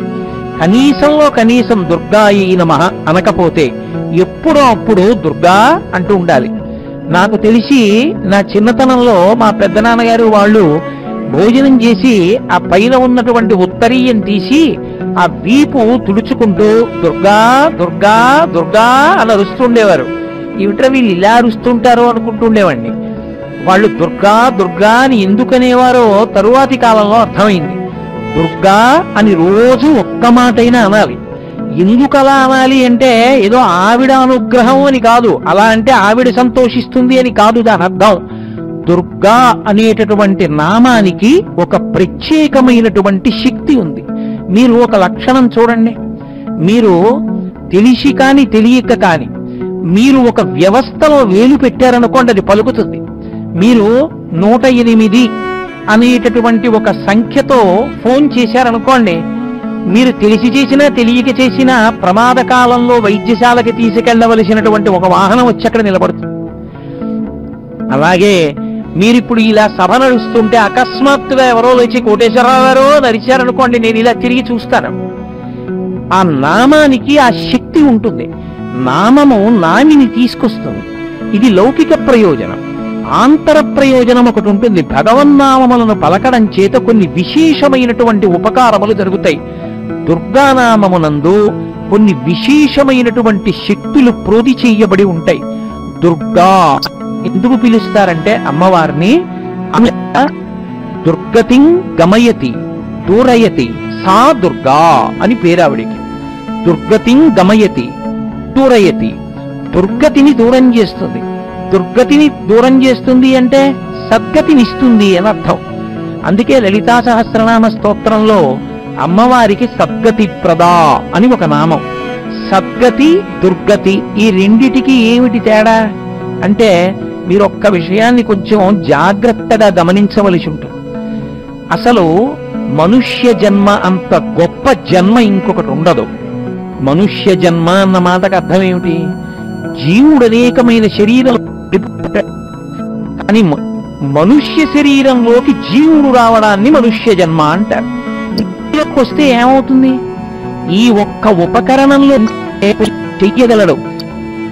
కనీసంలో కనీసం దుర్గాయై నమః అనకపోతే ఎప్పుడో అప్పుడు దుర్గా అంటూ ఉండాలి. నాకు తెలిసి నా చిన్నతనంలో మా పెద్దనాన్నగారు వాళ్ళు భోజనం చేసి ఆ పైన ఉన్నటువంటి ఉత్తరీయం తీసి ఆ వీపు తుడుచుకుంటూ దుర్గా దుర్గా దుర్గా అని అరుస్తుండేవారు. ఏమిట్రా వీళ్ళు ఇలా అరుస్తుంటారో అనుకుంటుండేవాడిని. వాళ్ళు దుర్గా దుర్గా అని ఎందుకనేవారో తరువాతి కాలంలో అర్థమైంది. దుర్గా అని రోజు ఒక్క మాటైనా అనాలి. ఎందుకు అలా అనాలి అంటే ఏదో ఆవిడ అనుగ్రహం అని కాదు, అలా అంటే ఆవిడ సంతోషిస్తుంది అని కాదు దాని అర్థం. దుర్గా అనేటటువంటి నామానికి ఒక ప్రత్యేకమైనటువంటి శక్తి ఉంది. మీరు ఒక లక్షణం చూడండి. మీరు తెలిసి కాని తెలియక కాని మీరు ఒక వ్యవస్థలో వేలు పెట్టారనుకోండి, అది పలుకుతుంది. మీరు 108 అనేటటువంటి ఒక సంఖ్యతో ఫోన్ చేశారనుకోండి, మీరు తెలిసి చేసినా తెలియక చేసినా ప్రమాదకాలంలో వైద్యశాలకి తీసుకెళ్లవలసినటువంటి ఒక వాహనం వచ్చి అక్కడ నిలబడుతుంది. అలాగే మీరిప్పుడు ఇలా సభ నడుస్తుంటే అకస్మాత్తుగా ఎవరో లేచి కోటేశ్వరరావు గారు నరిచారనుకోండి, నేను ఇలా తిరిగి చూస్తాను. ఆ నామానికి ఆ శక్తి ఉంటుంది. నామము నామిని తీసుకొస్తుంది. ఇది లౌకిక ప్రయోజనం. ఆంతర ప్రయోజనం ఒకటి ఉంటుంది. భగవన్నామములను పలకడం చేత కొన్ని విశేషమైనటువంటి ఉపకారములు జరుగుతాయి. దుర్గానామమునందు కొన్ని విశేషమైనటువంటి శక్తులు ప్రోధి చెయ్యబడి ఉంటాయి. దుర్గా ఎందుకు పిలుస్తారంటే అమ్మవారిని దుర్గతిం గమయతి దూరయతి సా దుర్గా అని పేరావిడికి. దుర్గతిం గమయతి దూరయతి, దుర్గతిని దూరం చేస్తుంది. దుర్గతిని దూరం చేస్తుంది అంటే సద్గతినిస్తుంది అని అర్థం. అందుకే లలితా సహస్రనామ స్తోత్రంలో అమ్మవారికి సద్గతి ప్రదా అని ఒక నామం. సద్గతి దుర్గతి ఈ రెండిటికి ఏమిటి తేడా అంటే మీరు ఒక్క విషయాన్ని కొంచెం జాగ్రత్తగా గమనించవలసి ఉంటుంది. అసలు మనుష్య జన్మ అంత గొప్ప జన్మ ఇంకొకటి ఉండదు. మనుష్య జన్మ అన్న మాటకు అర్థం ఏమిటి? జీవుడు అనేకమైన శరీరం, కానీ మనుష్య శరీరంలోకి జీవుడు రావడాన్ని మనుష్య జన్మ అంటారు. వస్తే ఏమవుతుంది? ఈ ఒక్క ఉపకరణంలో చెయ్యగలడు.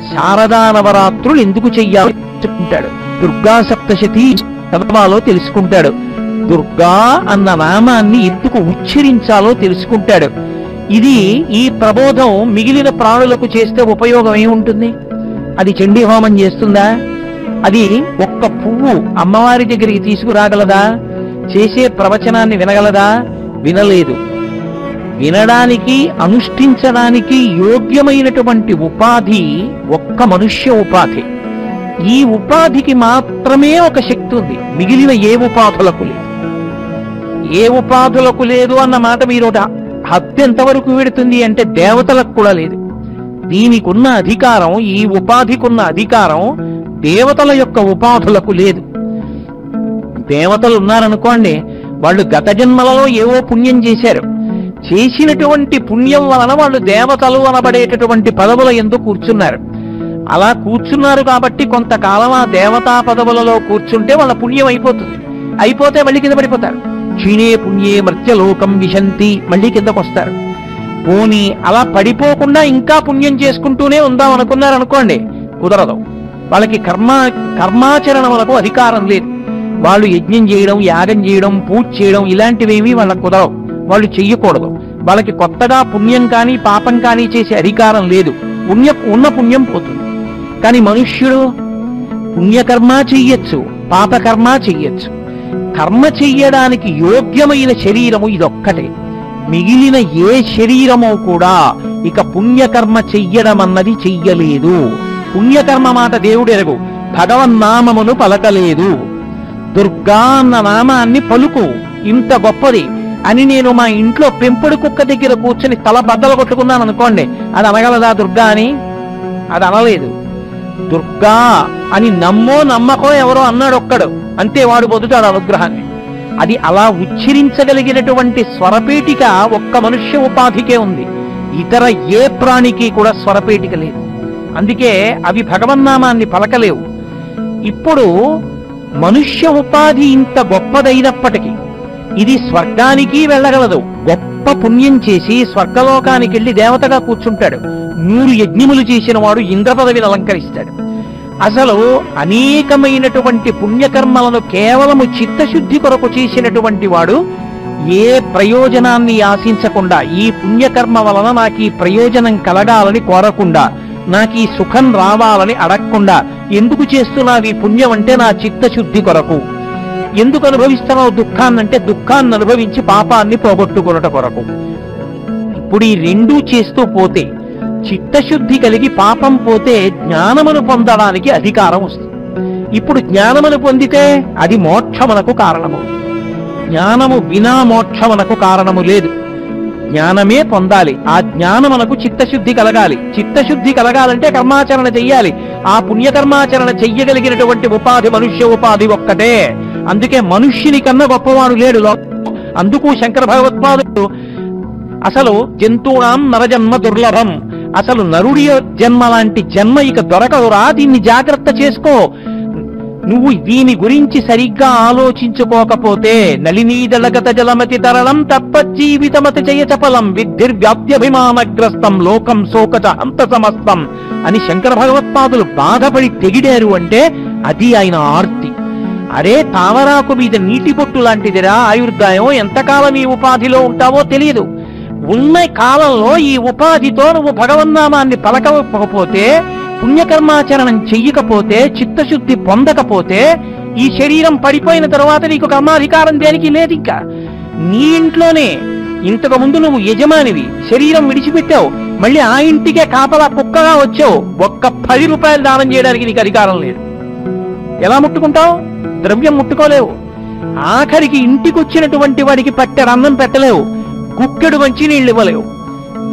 శారదా నవరాత్రులు ఎందుకు చెయ్యాలో తెలుసుకుంటాడు. దుర్గా సప్తశతి చదవాలో తెలుసుకుంటాడు. దుర్గా అన్న నామాన్ని ఎందుకు ఉచ్చరించాలో తెలుసుకుంటాడు. ఇది ఈ ప్రబోధం మిగిలిన ప్రాణులకు చేస్తే ఉపయోగం ఏముంటుంది? అది చండీ హోమం చేస్తుందా? అది ఒక్క పువ్వు అమ్మవారి దగ్గరికి తీసుకురాగలదా? చేసే ప్రవచనాన్ని వినగలదా? వినలేదు. వినడానికి అనుష్ఠించడానికి యోగ్యమైనటువంటి ఉపాధి ఒక్క మనుష్య ఉపాధి. ఈ ఉపాధికి మాత్రమే ఒక శక్తి ఉంది, మిగిలిన ఏ ఉపాధులకు లేదు. ఏ ఉపాధులకు లేదు అన్న మాట మీరు హద్దు ఎంతవరకు పెడుతుంది అంటే దేవతలకు కూడా లేదు. దీనికి ఉన్న అధికారం, ఈ ఉపాధికున్న అధికారం దేవతల యొక్క ఉపాధులకు లేదు. దేవతలు ఉన్నారనుకోండి, వాళ్ళు గత జన్మలలో ఏవో పుణ్యం చేశారు. చేసినటువంటి పుణ్యం వలన వాళ్ళు దేవతలు అనబడేటటువంటి పదవుల యందు కూర్చున్నారు. అలా కూర్చున్నారు కాబట్టి కొంతకాలం ఆ దేవతా పదవులలో కూర్చుంటే వాళ్ళ పుణ్యం అయిపోతుంది. అయిపోతే మళ్ళీ కింద పడిపోతారు. క్షీణే పుణ్యే మర్త్యలోకం విశంతి, మళ్ళీ కిందకు వస్తారు. పోనీ అలా పడిపోకుండా ఇంకా పుణ్యం చేసుకుంటూనే ఉందాం అనుకున్నారనుకోండి, కుదరదు. వాళ్ళకి కర్మాచరణములకు అధికారం లేదు. వాళ్ళు యజ్ఞం చేయడం, యాగం చేయడం, పూజ చేయడం ఇలాంటివేమీ వాళ్ళకు కుదరవు. వాళ్ళు చెయ్యకూడదు. వాళ్ళకి కొత్తగా పుణ్యం కానీ పాపం కానీ చేసే అధికారం లేదు. ఉన్న పుణ్యం పోతుంది. కానీ మనుష్యుడు పుణ్యకర్మ చెయ్యొచ్చు, పాపకర్మ చెయ్యొచ్చు. కర్మ చెయ్యడానికి యోగ్యమైన శరీరము ఇదొక్కటే. మిగిలిన ఏ శరీరమో కూడా ఇక పుణ్యకర్మ చెయ్యడం అన్నది చెయ్యలేదు. పుణ్యకర్మ మాట దేవుడు ఎరుగు. భగవన్నామమును పలకలేదు. దుర్గా అన్న నామాన్ని పలుకు, ఇంత గొప్పది అని నేను మా ఇంట్లో పెంపుడు కుక్క దగ్గర కూర్చొని తల బద్దలు కొట్టుకున్నాను అనుకోండి, అది అనగలదా దుర్గా అని? అది అనలేదు. దుర్గా అని నమ్మో నమ్మకో ఎవరో అన్నాడు ఒక్కడు, అంతే, వాడు పొందుతాడు అనుగ్రహాన్ని. అది అలా ఉచ్చరించగలిగినటువంటి స్వరపేటిక ఒక్క మనుష్య ఉపాధికే ఉంది. ఇతర ఏ ప్రాణికి కూడా స్వరపేటిక లేదు. అందుకే అవి భగవన్నామాన్ని పలకలేవు. ఇప్పుడు మనుష్య ఉపాధి ఇంత గొప్పదైనప్పటికీ ఇది స్వర్గానికి వెళ్ళగలదు. గొప్ప పుణ్యం చేసి స్వర్గలోకానికి వెళ్ళి దేవతగా కూర్చుంటాడు. 100 యజ్ఞములు చేసిన వాడు ఇంద్ర పదవిని అలంకరిస్తాడు. అసలు అనేకమైనటువంటి పుణ్యకర్మలను కేవలము చిత్తశుద్ధి కొరకు చేసినటువంటి వాడు ఏ ప్రయోజనాన్ని ఆశించకుండా, ఈ పుణ్యకర్మ వలన నాకు ఈ ప్రయోజనం కలగాలని కోరకుండా, నాకు ఈ సుఖం రావాలని అడగకుండా, ఎందుకు చేస్తున్నావు ఈ పుణ్యం అంటే నా చిత్తశుద్ధి కొరకు, ఎందుకు అనుభవిస్తున్నావు దుఃఖాన్నంటే దుఃఖాన్ని అనుభవించి పాపాన్ని పోగొట్టుకున్నట కొరకు. ఇప్పుడు ఈ రెండూ చేస్తూ పోతే, చిత్తశుద్ధి కలిగి పాపం పోతే జ్ఞానమును పొందడానికి అధికారం వస్తుంది. ఇప్పుడు జ్ఞానమును పొందితే అది మోక్షమునకు కారణము. జ్ఞానము వినా మోక్షమునకు కారణము లేదు. జ్ఞానమే పొందాలి. ఆ జ్ఞానమునకు చిత్తశుద్ధి కలగాలి. చిత్తశుద్ధి కలగాలంటే కర్మాచరణ చెయ్యాలి. ఆ పుణ్యకర్మాచరణ చెయ్యగలిగినటువంటి ఉపాధి మనుష్య ఉపాధి ఒక్కటే. అందుకే మనుష్యుని కన్నా గొప్పవాడు లేడు. అందుకు శంకర భగవత్పాదుడు అసలు జంతువునాం నరజన్మ దుర్లభం, అసలు నరుడి జన్మ లాంటి జన్మ ఇక దొరకదురా, దీన్ని జాగ్రత్త చేసుకో, నువ్వు దీని గురించి సరిగ్గా ఆలోచించుకోకపోతే నళినీదళగత జలమతి తరళం తప్పజీవితమతి జయచపలం విద్ధిర్వ్యాప్యభిమానగ్రస్తం లోకం శోకచ హంత సమస్తం అని శంకర భగవత్పాదులు బాధపడి తెగిడారు అంటే అది ఆయన ఆర్తి. అరే తామరాకు మీద నీటి బొట్టు లాంటిదిరా ఆయుర్దాయం, ఎంతకాలం ఈ ఉపాధిలో ఉంటావో తెలియదు. ఉన్న కాలంలో ఈ ఉపాధితో నువ్వు భగవన్నామాన్ని పలకకపోతే, పుణ్యకర్మాచరణం చెయ్యకపోతే, చిత్తశుద్ధి పొందకపోతే ఈ శరీరం పడిపోయిన తరువాత నీకు కర్మాధికారం దేనికి లేదు. ఇంకా నీ ఇంట్లోనే ఇంతకు ముందు నువ్వు యజమానివి, శరీరం విడిచిపెట్టావు, మళ్ళీ ఆ ఇంటికే కాపలా కుక్కగా వచ్చావు, ఒక్క 10 రూపాయలు దానం చేయడానికి నీకు అధికారం లేదు. ఎలా ముట్టుకుంటావు? ద్రవ్యం ముట్టుకోలేవు. ఆఖరికి ఇంటికి వచ్చినటువంటి వాడికి పట్టెడు అన్నం పెట్టలేవు, కుక్కెడు మంచినీళ్ళు ఇవ్వలేవు.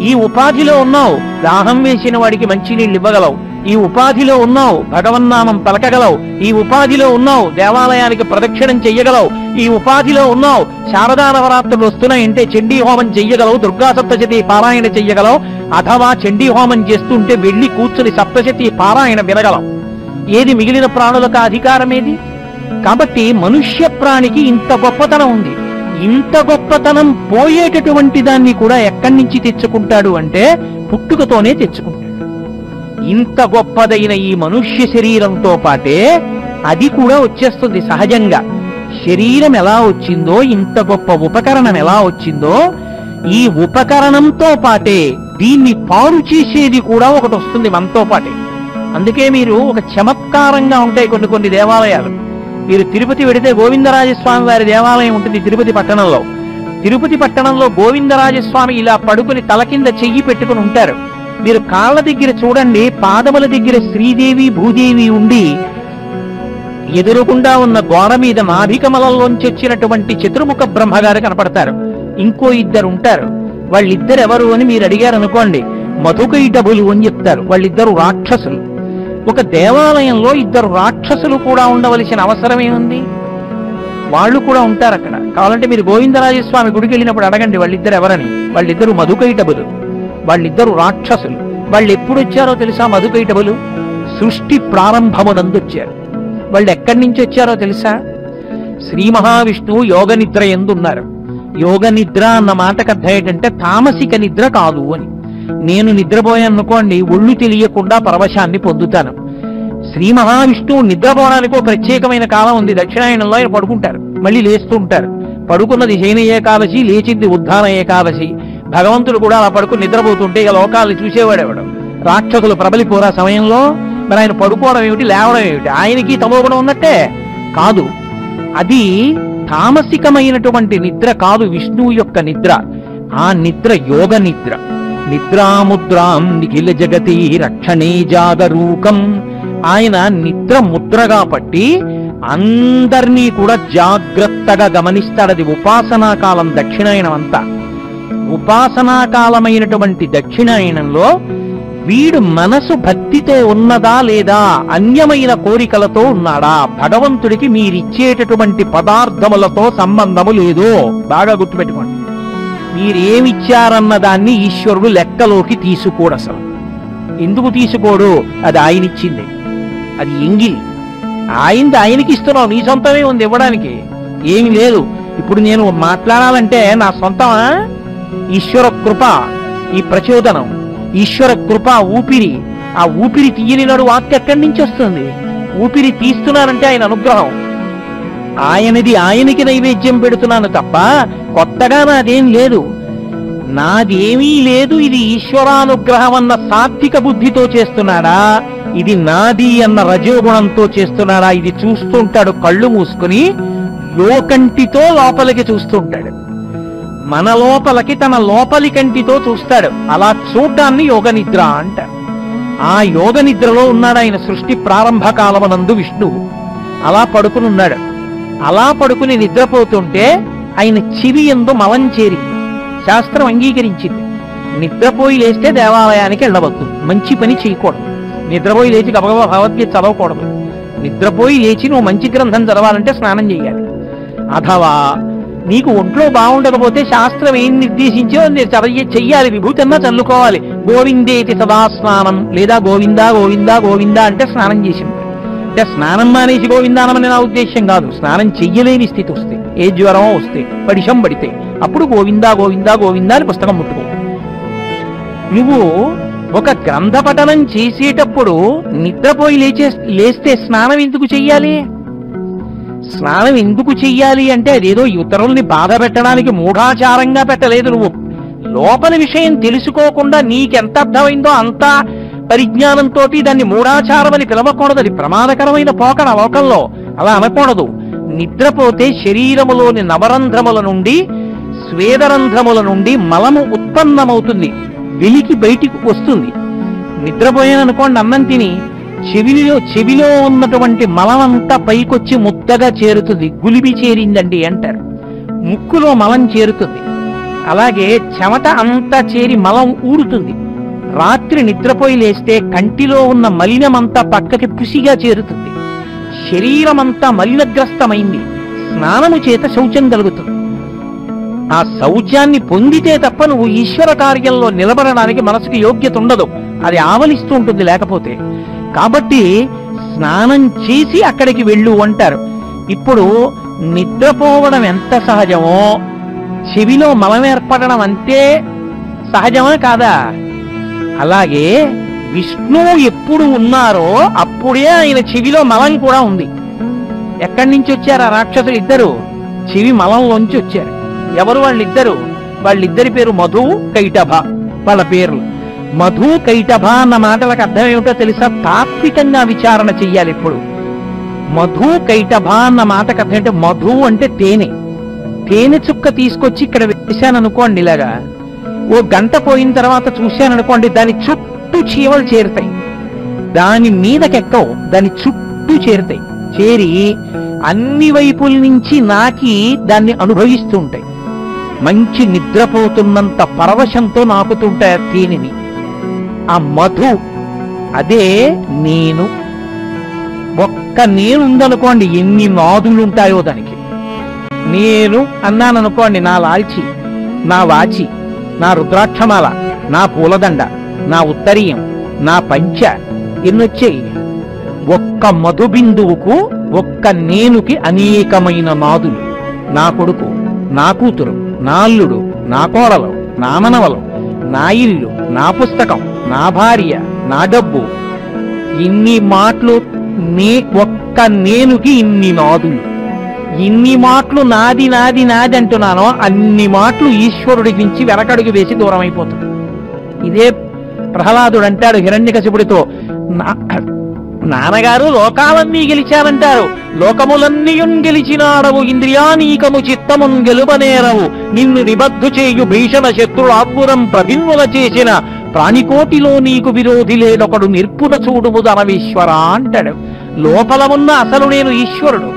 ఈ ఉపాధిలో ఉన్నావు, దాహం వేసిన వాడికి మంచినీళ్ళు ఇవ్వగలవు. ఈ ఉపాధిలో ఉన్నావు, భగవన్నామం పలకగలవు. ఈ ఉపాధిలో ఉన్నావు, దేవాలయానికి ప్రదక్షిణం చెయ్యగలవు. ఈ ఉపాధిలో ఉన్నావు, శారదా నవరాత్రులు వస్తున్నాయంటే చండీ హోమం చెయ్యగలవు, దుర్గా సప్తశతి పారాయణ చెయ్యగలవు, అథవా చండీ హోమం చేస్తుంటే వెళ్లి కూర్చుని సప్తశతి పారాయణ వినగలవు. ఏది మిగిలిన ప్రాణులకు అధికారం ఏది? కాబట్టి మనుష్య ప్రాణికి ఇంత గొప్పతనం ఉంది. ఇంత గొప్పతనం పోయేటటువంటి దాన్ని కూడా ఎక్కడి నుంచి తెచ్చుకుంటాడు అంటే పుట్టుకతోనే తెచ్చుకుంటాడు. ఇంత గొప్పదైన ఈ మనుష్య శరీరంతో పాటే అది కూడా వచ్చేస్తుంది సహజంగా. శరీరం ఎలా వచ్చిందో, ఇంత గొప్ప ఉపకరణం ఎలా వచ్చిందో, ఈ ఉపకరణంతో పాటే దీన్ని పాడు చేసేది కూడా ఒకటి వస్తుంది మనతో పాటే. అందుకే మీరు ఒక చమత్కారంగా ఉంటాయి కొన్ని దేవాలయాలు. మీరు తిరుపతి వెడితే గోవిందరాజస్వామి వారి దేవాలయం ఉంటుంది తిరుపతి పట్టణంలో. తిరుపతి పట్టణంలో గోవిందరాజస్వామి ఇలా పడుకుని తల కింద చెయ్యి పెట్టుకుని ఉంటారు. మీరు కాళ్ళ దగ్గర చూడండి, పాదముల దగ్గర శ్రీదేవి భూదేవి ఉండి ఎదురుగుండా ఉన్న గోడ మీద నాభికమలంలోంచి వచ్చినటువంటి చతుర్ముఖ బ్రహ్మగారు కనపడతారు. ఇంకో 2 ఉంటారు. వాళ్ళిద్దరు ఎవరు అని మీరు అడిగారు అనుకోండి, మధుకైటభులు అని చెప్తారు. వాళ్ళిద్దరు రాక్షసులు. ఒక దేవాలయంలో 2 రాక్షసులు కూడా ఉండవలసిన అవసరం ఏముంది? వాళ్ళు కూడా ఉంటారు అక్కడ. కావాలంటే మీరు గోవిందరాజస్వామి గుడికి వెళ్ళినప్పుడు అడగండి వాళ్ళిద్దరు ఎవరని. వాళ్ళిద్దరు మధుకైటభులు, వాళ్ళిద్దరు రాక్షసులు. వాళ్ళు ఎప్పుడు వచ్చారో తెలుసా? మధుకైటభులు సృష్టి ప్రారంభమునందు వచ్చారు. వాళ్ళు ఎక్కడి నుంచి వచ్చారో తెలుసా? శ్రీ మహావిష్ణువు యోగ నిద్ర ఎందున్నారు. యోగ నిద్ర అన్న మాటకు అర్థం ఏంటంటే తామసిక నిద్ర కాదు అని. నేను నిద్రపోయానుకోండి, ఒళ్ళు తెలియకుండా పరవశాన్ని పొందుతాను. శ్రీ మహావిష్ణువు నిద్రపోవడానికి ప్రత్యేకమైన కాలం ఉంది. దక్షిణాయనంలో ఆయన పడుకుంటారు, మళ్ళీ లేస్తూ ఉంటారు. పడుకున్నది శయన ఏకాదశి, లేచింది ఉద్ధాన ఏకాదశి. భగవంతుడు కూడా అలా పడుకుని నిద్రపోతుంటే ఇక లోకాలను చూసేవాడేవాడు. రాక్షసులు ప్రబలిపోరా సమయంలో. మరి ఆయన పడుకోవడం ఏమిటి, లేవడం ఏమిటి? ఆయనకి తమోగుణం ఉన్నట్టే కాదు. అది తామసికమైనటువంటి నిద్ర కాదు, విష్ణువు యొక్క నిద్ర. ఆ నిద్ర యోగ నిద్ర. నిద్రాముద్రాం నిఖిల జగతి రక్షణే జాగరూకం. ఆయన నిద్ర ముద్రగా పట్టి అందరినీ కూడా జాగ్రత్తగా గమనిస్తాడు. అది ఉపాసనా కాలం దక్షిణాయనం అంతా. ఉపాసనా కాలమైనటువంటి దక్షిణాయనంలో వీడు మనసు భక్తితో ఉన్నదా లేదా, అన్యమైన కోరికలతో ఉన్నాడా, భగవంతుడికి మీరిచ్చేటటువంటి పదార్థములతో సంబంధము లేదో బాగా గుర్తుపెట్టుకోండి. మీరేమిచ్చారన్న దాన్ని ఈశ్వరుడు లెక్కలోకి తీసుకోడు. అసలు ఎందుకు తీసుకోడు? అది ఆయనిచ్చింది, అది ఎంగిలి. ఆయనకి ఇస్తున్నావు, నీ సొంతమే ఉంది ఇవ్వడానికి, ఏమి లేదు. ఇప్పుడు నేను మాట్లాడాలంటే నా సొంతమా? ఈశ్వర కృప, ఈ ప్రచోదనం, ఈశ్వర కృప, ఊపిరి. ఆ ఊపిరి తీయనినాడు వాక్కు ఎక్కడి నుంచి వస్తుంది? ఊపిరి తీస్తున్నానంటే ఆయన అనుగ్రహం. ఆయనది ఆయనకి నైవేద్యం పెడుతున్నాను తప్ప కొత్తగా నాదేం లేదు. నాదేమీ లేదు. ఇది ఈశ్వరానుగ్రహం అన్న సాత్విక బుద్ధితో చేస్తున్నాడా, ఇది నాది అన్న రజోగుణంతో చేస్తున్నాడా? ఇది చూస్తుంటాడు కళ్ళు మూసుకుని, లోకంటితో లోపలికి చూస్తుంటాడు. మన లోపలికి తన లోపలి కంటితో చూస్తాడు. అలా చూడ్డాన్ని యోగ నిద్ర అంటారు. ఆ యోగ నిద్రలో ఉన్నాడు ఆయన. సృష్టి ప్రారంభ కాలమనందు విష్ణువు అలా పడుకుని ఉన్నాడు. అలా పడుకుని నిద్రపోతుంటే ఆయన చెవి యందు మలం చేరింది. శాస్త్రం అంగీకరించింది. నిద్రపోయి లేస్తే దేవాలయానికి వెళ్ళవద్దు, మంచి పని చేయకూడదు. నిద్రపోయి లేచి గబగబా భగవద్గీత చదవకూడదు. నిద్రపోయి లేచి నువ్వు మంచి గ్రంథం చదవాలంటే స్నానం చేయాలి. అథవా నీకు ఒంట్లో బాగుండకపోతే శాస్త్రం ఏం నిర్దేశించో చెయ్యాలి, విభూతన్నా చల్లుకోవాలి. గోవిందేతి సదా స్నానం, లేదా గోవిందా గోవిందా గోవిందా అంటే స్నానం చేసింది. అంటే స్నానం మానేసి గోవిందానమని నా ఉద్దేశ్యం కాదు. స్నానం చెయ్యలేని స్థితి వస్తే, ఏ జ్వరం వస్తే, పడిషం పడితే, అప్పుడు గోవిందా గోవిందా గోవిందా అని పుస్తకం ముట్టుకో. నువ్వు ఒక గ్రంథ పఠనం చేసేటప్పుడు నిద్రపోయి లేస్తే స్నానం ఎందుకు చెయ్యాలి? స్నానం ఎందుకు చెయ్యాలి అంటే అదేదో ఇతరుల్ని బాధ పెట్టడానికి మూఢాచారంగా పెట్టలేదు. నువ్వు లోపలి విషయం తెలుసుకోకుండా నీకెంత అర్థమైందో అంత పరిజ్ఞానంతో దాన్ని మూఢాచారం అని పిలవకూడదు. అది ప్రమాదకరమైన పోకడ లోకంలో. అలా అనకూడదు. నిద్రపోతే శరీరములోని నవరంధ్రముల నుండి, స్వేదరంధ్రముల నుండి మలము ఉత్పన్నమవుతుంది, వెలికి బయటికి వస్తుంది. నిద్రపోయాననుకోండి, అన్నం తిని చెవిలో ఉన్నటువంటి మలమంతా పైకొచ్చి ముద్దగా చేరుతుంది. గులిబి చేరిందండి అంటారు. ముక్కులో మలం చేరుతుంది. అలాగే చెమట అంతా చేరి మలం ఊరుతుంది. రాత్రి నిద్రపోయి లేస్తే కంటిలో ఉన్న మలినమంతా పక్కకి పుసిగా చేరుతుంది. శరీరమంతా మలినగ్రస్తమైంది. స్నానము చేత శౌచం కలుగుతుంది. ఆ శౌచాన్ని పొందితే తప్ప నువ్వు ఈశ్వర కార్యంలో నిలబడడానికి మనసుకి యోగ్యత ఉండదు. అది ఆవలిస్తూ ఉంటుంది లేకపోతే. కాబట్టి స్నానం చేసి అక్కడికి వెళ్ళు అంటారు. ఇప్పుడు నిద్రపోవడం ఎంత సహజమో చెవిలో మలం ఏర్పడడం అంతే సహజమా కాదా? అలాగే విష్ణువు ఎప్పుడు ఉన్నారో అప్పుడే ఆయన చెవిలో మలం కూడా ఉంది. ఎక్కడి నుంచి వచ్చారు ఆ రాక్షసులు? ఇద్దరు చెవి మలంలోంచి వచ్చారు. ఎవరు వాళ్ళిద్దరు? వాళ్ళిద్దరి పేరు మధు, కైటభ. వాళ్ళ పేర్లు మధు, కైటభ అన్న మాటలకు అర్థం ఏమిటో తెలుసా? తాత్వికంగా విచారణ చెయ్యాలి. ఇప్పుడు మధు, కైటభ అన్న మాటకు అర్థం అంటే, మధు అంటే తేనె. తేనె చుక్క తీసుకొచ్చి ఇక్కడ వేశాననుకోండి, ఇలాగా ఓ గంట పోయిన తర్వాత చూశాననుకోండి, దాని చుట్టూ చీమలు చేరుతాయి. దాని మీదకెక్కవు, దాని చుట్టూ చేరుతాయి. చేరి అన్ని వైపుల నుంచి నాకి దాన్ని అనుభవిస్తూ ఉంటాయి. మంచి నిద్రపోతున్నంత పరవశంతో నాకుతుంటాయి ఆ తేనెని. ఆ మధు అదే నేను. ఒక్క నేను ఉందనుకోండి, ఎన్ని నాదులు ఉంటాయో దానికి. నేను అన్నాననుకోండి, నా లాల్చి, నా వాచి, నా రుద్రాక్షమాల, నా పూలదండ, నా ఉత్తరీయం, నా పంచ, ఎన్నొచ్చాయి. ఒక్క మధుబిందువుకు, ఒక్క నేనుకి అనేకమైన నాదులు. నా కొడుకు, నా కూతురు, నా అల్లుడు, నా కోడలు, నా మనవలు, నా ఇల్లు, నా పుస్తకం, నా భార్య, నా డబ్బు. ఇన్ని మాటలు ఒక్క నేనుకి ఇన్ని నాదులు. ఇన్ని మాటలు నాది నాది నాది అంటున్నానో అన్ని మాటలు ఈశ్వరుడి నుంచి వెనకడుగు వేసి దూరం అయిపోతుంది. ఇదే ప్రహ్లాదుడు అంటాడు హిరణ్యకశిపుడితో, నాన్నగారు లోకాలన్నీ గెలిచారంటారు. లోకములన్నీయున్ గెలిచినాడవు, ఇంద్రియానీకము చిత్తమున్ గెలుపనేరవు. నిన్ను నిబద్ధు చేయు భీషణ శత్రుడు ఆత్మురం ప్రభిన్నుల చేసిన ప్రాణికోటిలో నీకు విరోధి లేదొకడు నిర్పుణ చూడుము ధనవీశ్వర అంటాడు. లోపల ఉన్న అసలు నేను ఈశ్వరుడు,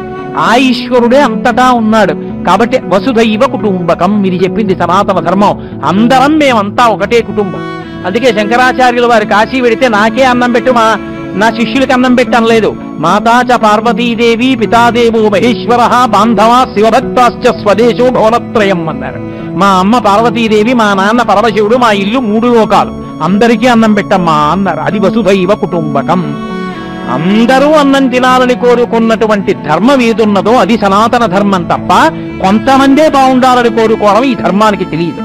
ఆ ఈశ్వరుడే అంతటా ఉన్నాడు. కాబట్టి వసుధైవ కుటుంబకం, మీరు చెప్పింది సనాతన ధర్మం. అందరం మేమంతా ఒకటే కుటుంబం. అందుకే శంకరాచార్యుల వారు కాశీ వెడితే నాకే అన్నం పెట్టు, నా శిష్యులకి అన్నం పెట్టనలేదు. మాతాచ పార్వతీదేవి పితాదేవో మహేశ్వర బాంధవా శివభక్తాశ్చ స్వదేశో భవనత్రయం అన్నారు. మా అమ్మ పార్వతీదేవి, మా నాన్న పరమశివుడు, మా ఇల్లు 3 లోకాలు, అందరికీ అన్నం పెట్టమ్మా అన్నారు. అది వసుధైవ కుటుంబకం. అందరూ అన్నం తినాలని కోరుకున్నటువంటి ధర్మం ఏదున్నదో అది సనాతన ధర్మం తప్ప కొంతమందే బాగుండాలని కోరుకోవడం ఈ ధర్మానికి తెలియదు.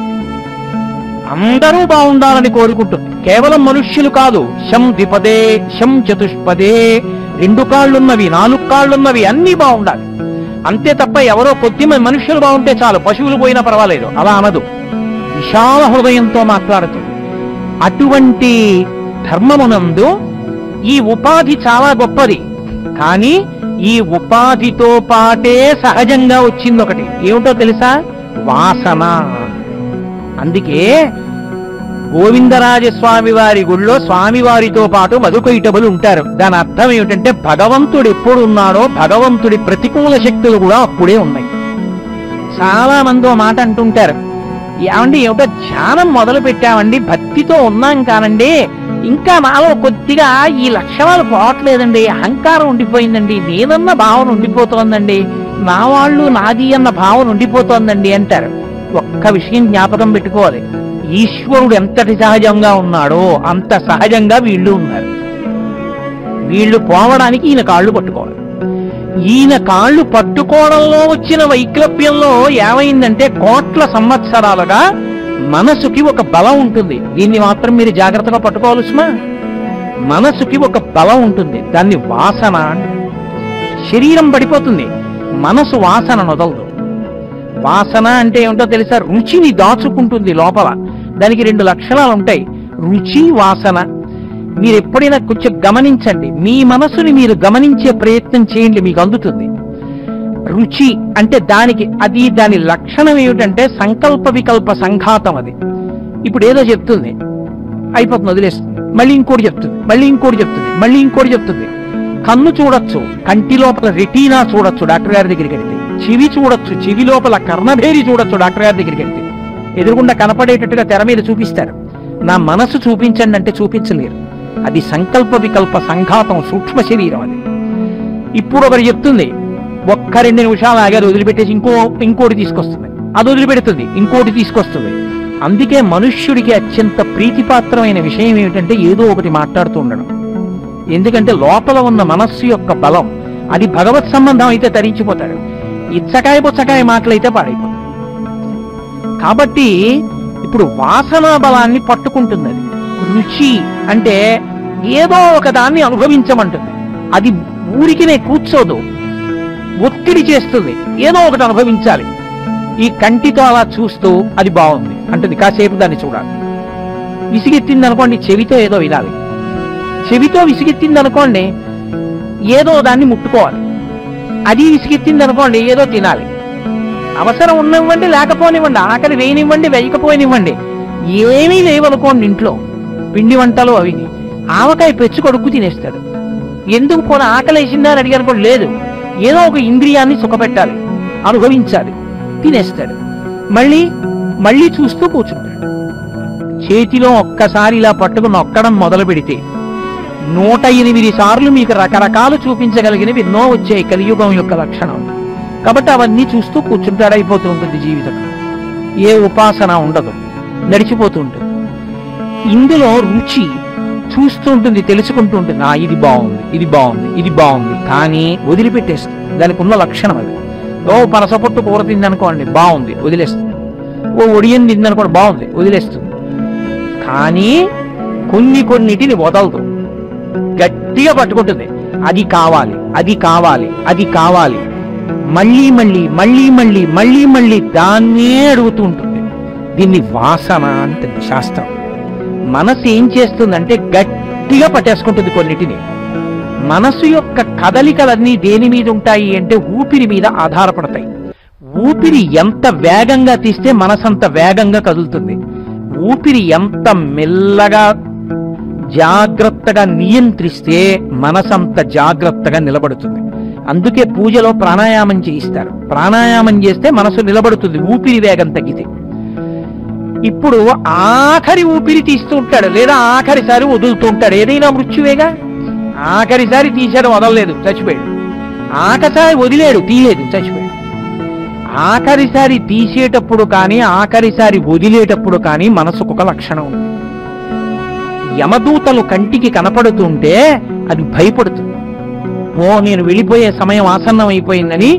అందరూ బాగుండాలని కోరుకుంటుంది. కేవలం మనుష్యులు కాదు, శం ద్విపదే, శం చతుష్పదే, 2 కాళ్ళున్నవి, 4 కాళ్ళున్నవి అన్నీ బాగుండాలి. అంతే తప్ప ఎవరో కొద్ది మనుష్యులు బాగుంటే చాలు, పశువులు పోయినా పర్వాలేదు అలా అనదు. విశాల హృదయంతో మాట్లాడుతుంది. అటువంటి ధర్మమునందు ఈ ఉపాధి చాలా గొప్పది. కానీ ఈ ఉపాధితో పాటే సహజంగా వచ్చింది ఒకటి, ఏమిటో తెలుసా? వాసన. అందుకే గోవిందరాజస్వామి వారి గుళ్ళో స్వామివారితో పాటు మధుకైటబులు ఉంటారు. దాని అర్థం ఏమిటంటే భగవంతుడు ఎప్పుడు ఉన్నాడో భగవంతుడి ప్రతికూల శక్తులు కూడా అప్పుడే ఉన్నాయి. చాలా మంది ఓ మాట అంటుంటారు, ఏమండి ఏమిటో ధ్యానం మొదలు పెట్టామండి, భక్తితో ఉన్నాం కానండి, ఇంకా నాలో కొద్దిగా ఈ లక్షణాలు పోవట్లేదండి, అహంకారం ఉండిపోయిందండి, నేనన్న భావన ఉండిపోతోందండి, నా వాళ్ళు నాది అన్న భావన ఉండిపోతోందండి అంటారు. ఒక్క విషయం జ్ఞాపకం పెట్టుకోవాలి, ఈశ్వరుడు ఎంతటి సహజంగా ఉన్నాడో అంత సహజంగా వీళ్ళు ఉన్నారు. వీళ్ళు పోవడానికి ఈయన కాళ్ళు పట్టుకోవాలి. ఈయన కాళ్ళు పట్టుకోవడంలో వచ్చిన వైక్లభ్యంలో ఏమైందంటే కోట్ల సంవత్సరాలుగా మనసుకి ఒక బలం ఉంటుంది. దీన్ని మాత్రం మీరు జాగ్రత్తగా పట్టుకోవాలి సుమా. మనసుకి ఒక బలం ఉంటుంది, దాన్ని వాసన అంటే. శరీరం పడిపోతుంది, మనసు వాసన నొదలదు. వాసన అంటే ఏమిటో తెలుసా? రుచిని దాచుకుంటుంది లోపల. దానికి 2 లక్షణాలు ఉంటాయి, రుచి, వాసన. మీరు ఎప్పుడైనా కొంచెం గమనించండి, మీ మనసుని మీరు గమనించే ప్రయత్నం చేయండి, మీకు అందుతుంది. రుచి అంటే దాని లక్షణం ఏమిటంటే సంకల్ప వికల్ప సంఘాతం. అది ఇప్పుడు ఏదో చెప్తుంది, అయిపోతుంది, వదిలేస్తుంది. మళ్ళీ ఇంకోటి చెప్తుంది, మళ్ళీ ఇంకోటి చెప్తుంది, మళ్ళీ ఇంకోటి చెప్తుంది. కన్ను చూడొచ్చు, కంటి లోపల రెటీనా చూడొచ్చు డాక్టర్ గారి దగ్గరికి వెళ్తే. చెవి చూడొచ్చు, చెవి లోపల కర్ణభేరి చూడొచ్చు డాక్టర్ గారి దగ్గరికి వెళ్తే. ఎదురుగుండా కనపడేటట్టుగా తెర మీద చూపిస్తారు. నా మనసు చూపించండి అంటే చూపించలేరు. అది సంకల్ప వికల్ప సంఘాతం, సూక్ష్మ శరీరం అది. ఇప్పుడు ఒకరు చెప్తుంది, ఒక్క 2 నిమిషాలు ఆగారు, వదిలిపెట్టేసి ఇంకోటి తీసుకొస్తుంది. అది వదిలిపెడుతుంది, ఇంకోటి తీసుకొస్తుంది. అందుకే మనుష్యుడికి అత్యంత ప్రీతిపాత్రమైన విషయం ఏమిటంటే ఏదో ఒకటి మాట్లాడుతూ ఉండడం. ఎందుకంటే లోపల ఉన్న మనస్సు యొక్క బలం అది. భగవత్ సంబంధం అయితే తరించిపోతాడు, ఇచ్చకాయ పుచ్చకాయ మాటలైతే పాడైపోతాడు. కాబట్టి ఇప్పుడు వాసనా బలాన్ని పట్టుకుంటుంది అది. రుచి అంటే ఏదో ఒక దాన్ని అనుభవించమంటుంది. అది ఊరికినే కూర్చోదు, ఒత్తిడి చేస్తుంది, ఏదో ఒకటి అనుభవించాలి. ఈ కంటితో అలా చూస్తూ అది బాగుంది అంటుంది, కాసేపు దాన్ని చూడాలి. విసిగెత్తింది అనుకోండి, చెవితో ఏదో వినాలి. చెవితో విసిగెత్తింది అనుకోండి, ఏదో దాన్ని ముట్టుకోవాలి. అది విసిగెత్తింది అనుకోండి, ఏదో తినాలి. అవసరం ఉన్నవ్వండి, లేకపోనివ్వండి, ఆకలి వేయనివ్వండి, వేయకపోనివ్వండి, ఏమీ లేవనుకోండి ఇంట్లో, పిండి వంటలు అవి. ఆవకాయ పెచ్చు కొడుకు తినేస్తాడు. ఎందుకు పోనీ ఆకలి వేసిందా అని అడిగారు కూడా లేదు, ఏదో ఒక ఇంద్రియాన్ని సుఖపెట్టాలి, అనుభవించాలి, తినేస్తాడు. మళ్ళీ మళ్ళీ చూస్తూ కూర్చుంటాడు. చేతిలో ఒక్కసారి ఇలా పట్టుకుని నొక్కడం మొదలు పెడితే 108 సార్లు మీకు రకరకాలు చూపించగలిగినవి ఎన్నో వచ్చాయి. కలియుగం యొక్క లక్షణం. కాబట్టి అవన్నీ చూస్తూ కూర్చుంటాడు, అయిపోతూ ఉంటుంది జీవితం. ఏ ఉపాసన ఉండదు, నడిచిపోతూ ఉంటుంది. ఇందులో రుచి చూస్తూ ఉంటుంది, తెలుసుకుంటూ ఉంటుంది. ఇది బాగుంది, ఇది బాగుంది, ఇది బాగుంది, కానీ వదిలిపెట్టేస్తుంది. దానికి ఉన్న లక్షణం అది. ఓ పనసపొట్టు కూర తిందనుకోండి, బాగుంది, వదిలేస్తుంది. ఓ ఒడియన్ తిందనుకోండి, బాగుంది, వదిలేస్తుంది. కానీ కొన్నిటిని వదలదు, గట్టిగా పట్టుకుంటుంది. అది కావాలి, అది కావాలి, అది కావాలి, మళ్ళీ మళ్ళీ మళ్ళీ మళ్ళీ మళ్ళీ మళ్ళీ దాన్నే అడుగుతూ ఉంటుంది. దీన్ని వాసన అంటుంది శాస్త్రం. మనసు ఏం చేస్తుందంటే గట్టిగా పట్టేసుకుంటుంది కొన్నిటిని. మనసు యొక్క కదలికలన్నీ దేని మీద ఉంటాయి అంటే ఊపిరి మీద ఆధారపడతాయి. ఊపిరి ఎంత వేగంగా తీస్తే మనసంత వేగంగా కదులుతుంది. ఊపిరి ఎంత మెల్లగా జాగ్రత్తగా నియంత్రిస్తే మనసంత జాగ్రత్తగా నిలబడుతుంది. అందుకే పూజలో ప్రాణాయామం చేయిస్తారు. ప్రాణాయామం చేస్తే మనసు నిలబడుతుంది, ఊపిరి వేగం తగ్గితే. ఇప్పుడు ఆఖరి ఊపిరి తీస్తూ ఉంటాడు, లేదా ఆఖరిసారి వదులుతూ ఉంటాడు. ఏదైనా మృత్యువేగా. ఆఖరిసారి తీసాడు, వదలలేదు, చచ్చిపోయాడు. ఆఖరిసారి వదిలేడు, తీయలేదు, చచ్చిపోయాడు. ఆఖరిసారి తీసేటప్పుడు కానీ ఆఖరిసారి వదిలేటప్పుడు కానీ మనసుకు ఒక లక్షణం ఉంది. యమదూతలు కంటికి కనపడుతుంటే అది భయపడుతుంది. ఓ నేను వెళ్ళిపోయే సమయం ఆసన్నం అయిపోయిందని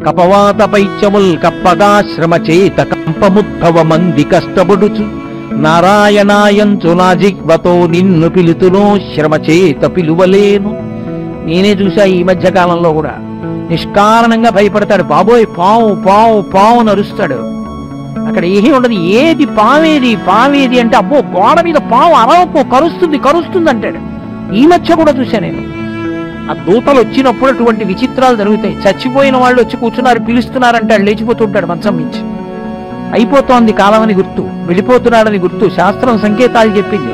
కపవాత పైత్యముల్ కప్పగా శ్రమ చేత కంపముద్భవ మంది కష్టపడుచు నారాయణాయంచు నా జిహ్వతో నిన్ను పిలుతునో శ్రమ చేత పిలువలేను. నేనే చూసా ఈ మధ్య కాలంలో కూడా. నిష్కారణంగా భయపడతాడు. బాబోయ్ పావు పావు పావు నరుస్తాడు. అక్కడ ఏమీ ఉండదు. ఏది పావేది పావేది అంటే అబ్బో గోడ మీద పావు అరవకు కరుస్తుంది కరుస్తుంది అంటాడు. ఈ మధ్య కూడా చూశా నేను. ఆ దూతలు వచ్చినప్పుడు అటువంటి విచిత్రాలు జరుగుతాయి. చచ్చిపోయిన వాళ్ళు వచ్చి కూర్చున్నారు, పిలుస్తున్నారంటాడు, లేచిపోతుంటాడు మంచం మించి. అయిపోతోంది కాలమని గుర్తు, వెళ్ళిపోతున్నాడని గుర్తు. శాస్త్రం సంకేతాలు చెప్పింది.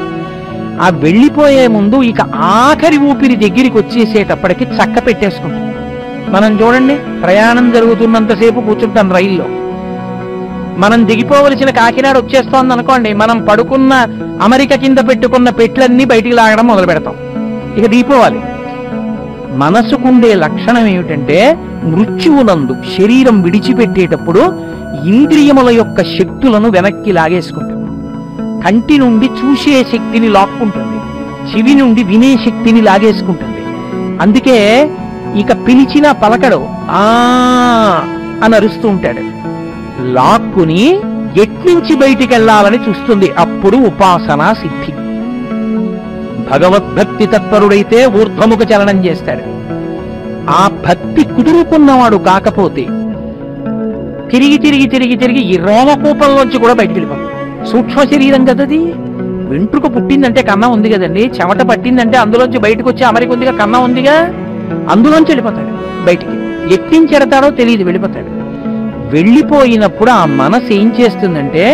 ఆ వెళ్ళిపోయే ముందు ఇక ఆఖరి ఊపిరి దగ్గరికి వచ్చేసేటప్పటికి చక్క పెట్టేసుకుంటాం. మనం చూడండి, ప్రయాణం జరుగుతున్నంతసేపు కూర్చుంటాం రైల్లో. మనం దిగిపోవలసిన కాకినాడ వచ్చేస్తోంది అనుకోండి, మనం పడుకున్న అమెరికా కింద పెట్టుకున్న పెట్లన్నీ బయటికి లాగడం మొదలు పెడతాం. ఇక దిగిపోవాలి. మనసుకుండే లక్షణం ఏమిటంటే మృత్యువునందు శరీరం విడిచిపెట్టేటప్పుడు ఇంద్రియముల యొక్క శక్తులను వెనక్కి లాగేసుకుంటుంది. కంటి నుండి చూసే శక్తిని లాక్కుంటుంది, చెవి నుండి వినే శక్తిని లాగేసుకుంటుంది, అందుకే ఇక పిలిచినా పలకడు, ఆ అని అరుస్తూ ఉంటాడు. లాక్కుని ఎట్నుంచి బయటికి వెళ్ళాలని చూస్తుంది. అప్పుడు ఉపాసనా సిద్ధి. భగవద్భక్తి తత్పరుడైతే ఊర్ధ్వముఖ చలనం చేస్తాడు. ఆ భక్తి కుదురుకున్నవాడు కాకపోతే తిరిగి తిరిగి తిరిగి తిరిగి ఈ రోమకూపంలోంచి కూడా బయటికి వెళ్ళిపోతాడు. సూక్ష్మ శరీరం కదది. వెంట్రుక పుట్టిందంటే కన్నం ఉంది కదండి, చెమట పట్టిందంటే అందులోంచి బయటకు వచ్చి అమరిక ఉందిగా, కన్నం ఉందిగా, అందులోంచి వెళ్ళిపోతాడు బయటికి. ఎట్టించెడతాడో తెలియదు, వెళ్ళిపోతాడు. వెళ్ళిపోయినప్పుడు ఆ మనసు ఏం చేస్తుందంటే,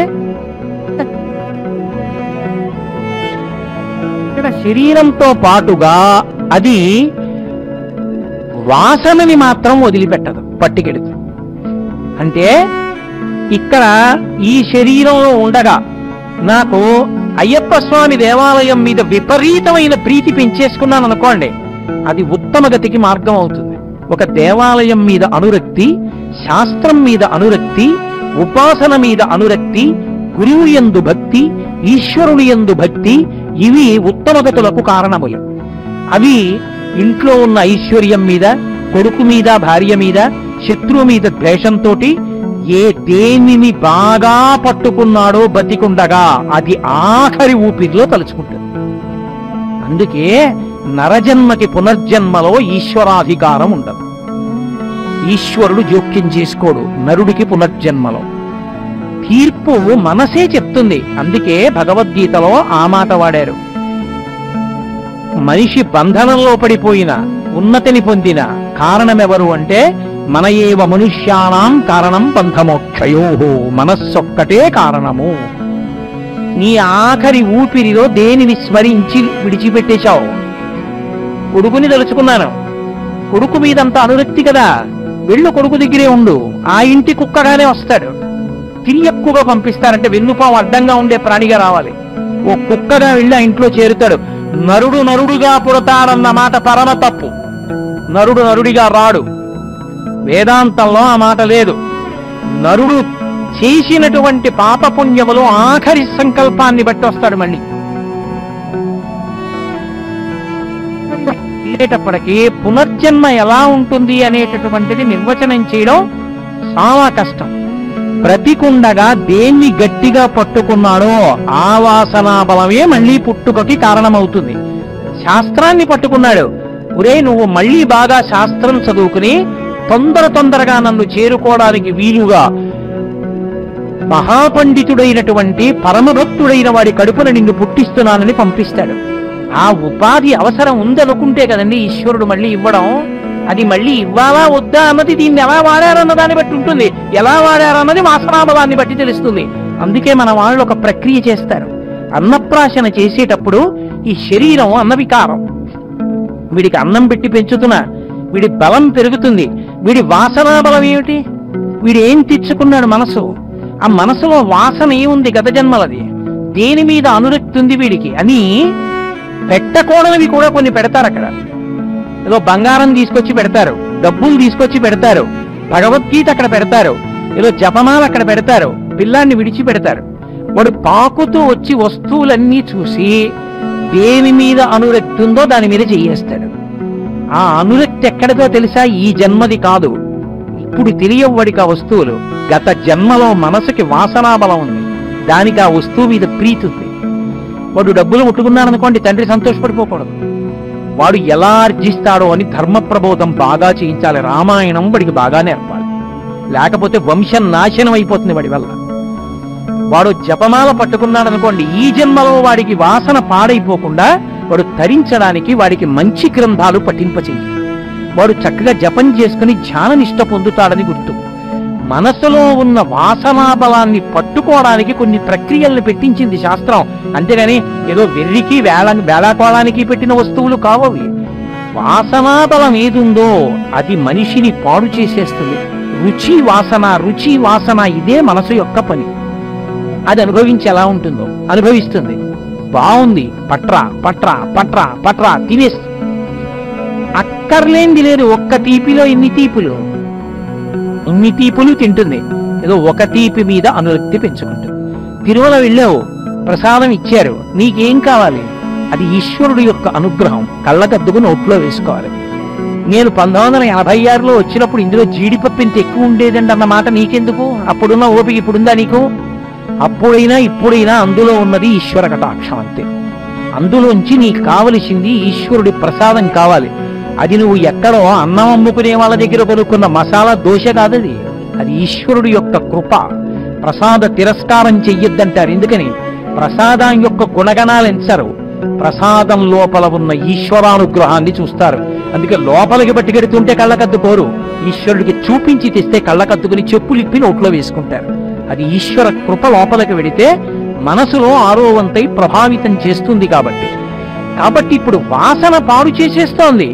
ఇక్కడ శరీరంతో పాటుగా అది వాసనని మాత్రం వదిలిపెట్టదు, పట్టుకెడుతుంది. అంటే ఇక్కడ ఈ శరీరంలో ఉండగా నాకు అయ్యప్ప స్వామి దేవాలయం మీద విపరీతమైన ప్రీతి పెంచేసుకున్నాను అనుకోండి, అది ఉత్తమ గతికి మార్గం అవుతుంది. ఒక దేవాలయం మీద అనురక్తి, శాస్త్రం మీద అనురక్తి, ఉపాసన మీద అనురక్తి, గురువు యందు భక్తి, ఈశ్వరుని యందు భక్తి, ఇవి ఉత్తమగతులకు కారణములు. అవి ఇంట్లో ఉన్న ఐశ్వర్యం మీద, కొడుకు మీద, భార్య మీద, శత్రువు మీద ద్వేషంతో ఏ దేనిని బాగా పట్టుకున్నాడో బతికుండగా అది ఆఖరి ఊపిరిలో తలుచుకుంటుంది. అందుకే నరజన్మకి పునర్జన్మలో ఈశ్వరాధికారం ఉండదు. ఈశ్వరుడు జోక్యం చేసుకోడు నరుడికి పునర్జన్మలో. తీర్పు మనసే చెప్తుంది. అందుకే భగవద్గీతలో ఆ మాట వాడారు. మనిషి బంధనంలో పడిపోయిన, ఉన్నతిని పొందిన కారణమెవరు అంటే, మన ఏవ మనుష్యానాం కారణం బంధమోక్షయోహో, మనస్సొక్కటే కారణము. నీ ఆఖరి ఊపిరిలో దేనిని స్మరించి విడిచిపెట్టేశావు? కొడుకుని తలుచుకున్నాను. కొడుకు మీదంతా అనురక్తి కదా, వెళ్ళు కొడుకు దగ్గరే ఉండు. ఆ ఇంటి కుక్కగానే వస్తాడు. తిరిగి ఎక్కువగా పంపిస్తారంటే వెన్నుపాము అడ్డంగా ఉండే ప్రాణిగా రావాలి. ఓ కుక్కగా వెళ్ళి ఆ ఇంట్లో చేరుతాడు. నరుడు నరుడుగా పుడతాడన్న మాట పరమ తప్పు. నరుడు నరుడిగా రాడు. వేదాంతంలో ఆ మాట లేదు. నరుడు చేసినటువంటి పాపపుణ్యములు ఆఖరి సంకల్పాన్ని బట్టి వస్తాడు. మళ్ళీ వెళ్ళేటప్పటికీ పునర్జన్మ ఎలా ఉంటుంది అనేటటువంటిది నిర్వచనం చేయడం చాలా కష్టం. బ్రతికుండగా దేన్ని గట్టిగా పట్టుకున్నాడో ఆ వాసనా బలమే మళ్ళీ పుట్టుకకి కారణమవుతుంది. శాస్త్రాన్ని పట్టుకున్నాడు. ఒరే, నువ్వు మళ్ళీ బాగా శాస్త్రం చదువుకుని తొందరగా నన్ను చేరుకోవడానికి వీలుగా మహాపండితుడైనటువంటి పరమభక్తుడైన వాడి కడుపున నిన్ను పుట్టిస్తున్నానని పంపిస్తాడు. ఆ ఉపాధి అవసరం ఉందనుకుంటే కదండి ఈశ్వరుడు మళ్ళీ ఇవ్వడం. అది మళ్ళీ ఇవ్వాలా వద్దా అన్నది దీన్ని ఎలా వాడారన్న దాన్ని బట్టి ఉంటుంది. ఎలా వాడారన్నది వాసనాబలాన్ని బట్టి తెలుస్తుంది. అందుకే మన వాళ్ళు ఒక ప్రక్రియ చేస్తారు. అన్నప్రాశన చేసేటప్పుడు ఈ శరీరం అన్నవికారం, వీడికి అన్నం పెట్టి పెంచుతున్నా వీడి బలం పెరుగుతుంది. వీడి వాసనా బలం ఏమిటి? వీడు ఏం తెచ్చుకున్నాడు? మనసు. ఆ మనసులో వాసన ఏముంది? గత జన్మలది. దేని మీద అనురక్తి ఉంది వీడికి అని పెట్టకూడనివి కూడా కొన్ని పెడతారు. అక్కడ ఏదో బంగారం తీసుకొచ్చి పెడతారు, డబ్బులు తీసుకొచ్చి పెడతారు, భగవద్గీత అక్కడ పెడతారు, ఏదో జపమాలు అక్కడ పెడతారు, పిల్లాన్ని విడిచిపెడతారు. వాడు పాకుతూ వచ్చి వస్తువులన్నీ చూసి దేని మీద అనురక్తి ఉందో దాని మీద చెయ్యేస్తాడు. ఆ అనురక్తి ఎక్కడితో తెలుసా? ఈ జన్మది కాదు. ఇప్పుడు తెలియవాడికి ఆ వస్తువులు. గత జన్మలో మనసుకి వాసనా బలం ఉంది, దానికి ఆ వస్తువు మీద ప్రీతి ఉంది. వాడు డబ్బులు ముట్టుకున్నాడనుకోండి, తండ్రి సంతోషపడిపోకూడదు. వాడు ఎలా ఆర్జిస్తాడో అని ధర్మ ప్రబోధం బాగా చేయించాలి. రామాయణం వాడికి బాగా నేర్పాలి. లేకపోతే వంశం నాశనం అయిపోతుంది వాడి వల్ల. వాడు జపమాల పట్టుకున్నాడనుకోండి, ఈ జన్మలో వాడికి వాసన పాడైపోకుండా వాడు తరించడానికి వాడికి మంచి గ్రంథాలు పఠింపచేయి. వాడు చక్కగా జపం చేసుకుని ధ్యాన నిష్ట పొందుతాడని గుర్తు. మనసులో ఉన్న వాసనా బలాన్ని పట్టుకోవడానికి కొన్ని ప్రక్రియలను పెట్టించింది శాస్త్రం. అంతేగాని ఏదో వెర్రికి వేళాకోళానికి పెట్టిన వస్తువులు కావవి. వాసనా బలం ఏదుందో అది మనిషిని పాడు చేసేస్తుంది. రుచి వాసన ఇదే మనసు యొక్క పని. అది అనుభవించి ఎలా ఉంటుందో అనుభవిస్తుంది. బాగుంది, పట్రా తినేస్తుంది. అక్కర్లేంది లేదు. ఒక్క తీపిలో ఇన్ని తీపులు తింటుంది. ఏదో ఒక తీపి మీద అనురక్తి పెంచుకుంటుంది. తిరుమల వెళ్ళావు, ప్రసాదం ఇచ్చారు, నీకేం కావాలి? అది ఈశ్వరుడు యొక్క అనుగ్రహం. కళ్ళకద్దుకు నోట్లో వేసుకోవాలి. నేను 1986లో వచ్చినప్పుడు ఇందులో జీడిపప్పు ఇంత ఎక్కువ ఉండేదండి అన్నమాట నీకెందుకు? అప్పుడున్న ఓపిక ఇప్పుడుందా నీకు? అప్పుడైనా ఇప్పుడైనా అందులో ఉన్నది ఈశ్వర కటాక్షం అంతే. అందులోంచి నీకు కావలసింది ఈశ్వరుడి ప్రసాదం కావాలి. అది నువ్వు ఎక్కడో అన్నం అమ్ముకునే వాళ్ళ దగ్గర కొనుక్కున్న మసాలా దోశ కాదది, అది ఈశ్వరుడి యొక్క కృప. ప్రసాద తిరస్కారం చెయ్యొద్దంటారు. ఎందుకని? ప్రసాదం యొక్క గుణగణాలు ఎంచారు, ప్రసాదం లోపల ఉన్న ఈశ్వరానుగ్రహాన్ని చూస్తారు. అందుకే లోపలికి పట్టుకెడుతుంటే కళ్ళకద్దుకోరు, ఈశ్వరుడికి చూపించి తెస్తే కళ్ళకద్దుకుని చెప్పులిప్పి నోట్లో వేసుకుంటారు. అది ఈశ్వర కృప లోపలికి వెడితే మనసులో ఆరోవంతై ప్రభావితం చేస్తుంది. కాబట్టి ఇప్పుడు వాసన పాడు చేసేస్తోంది.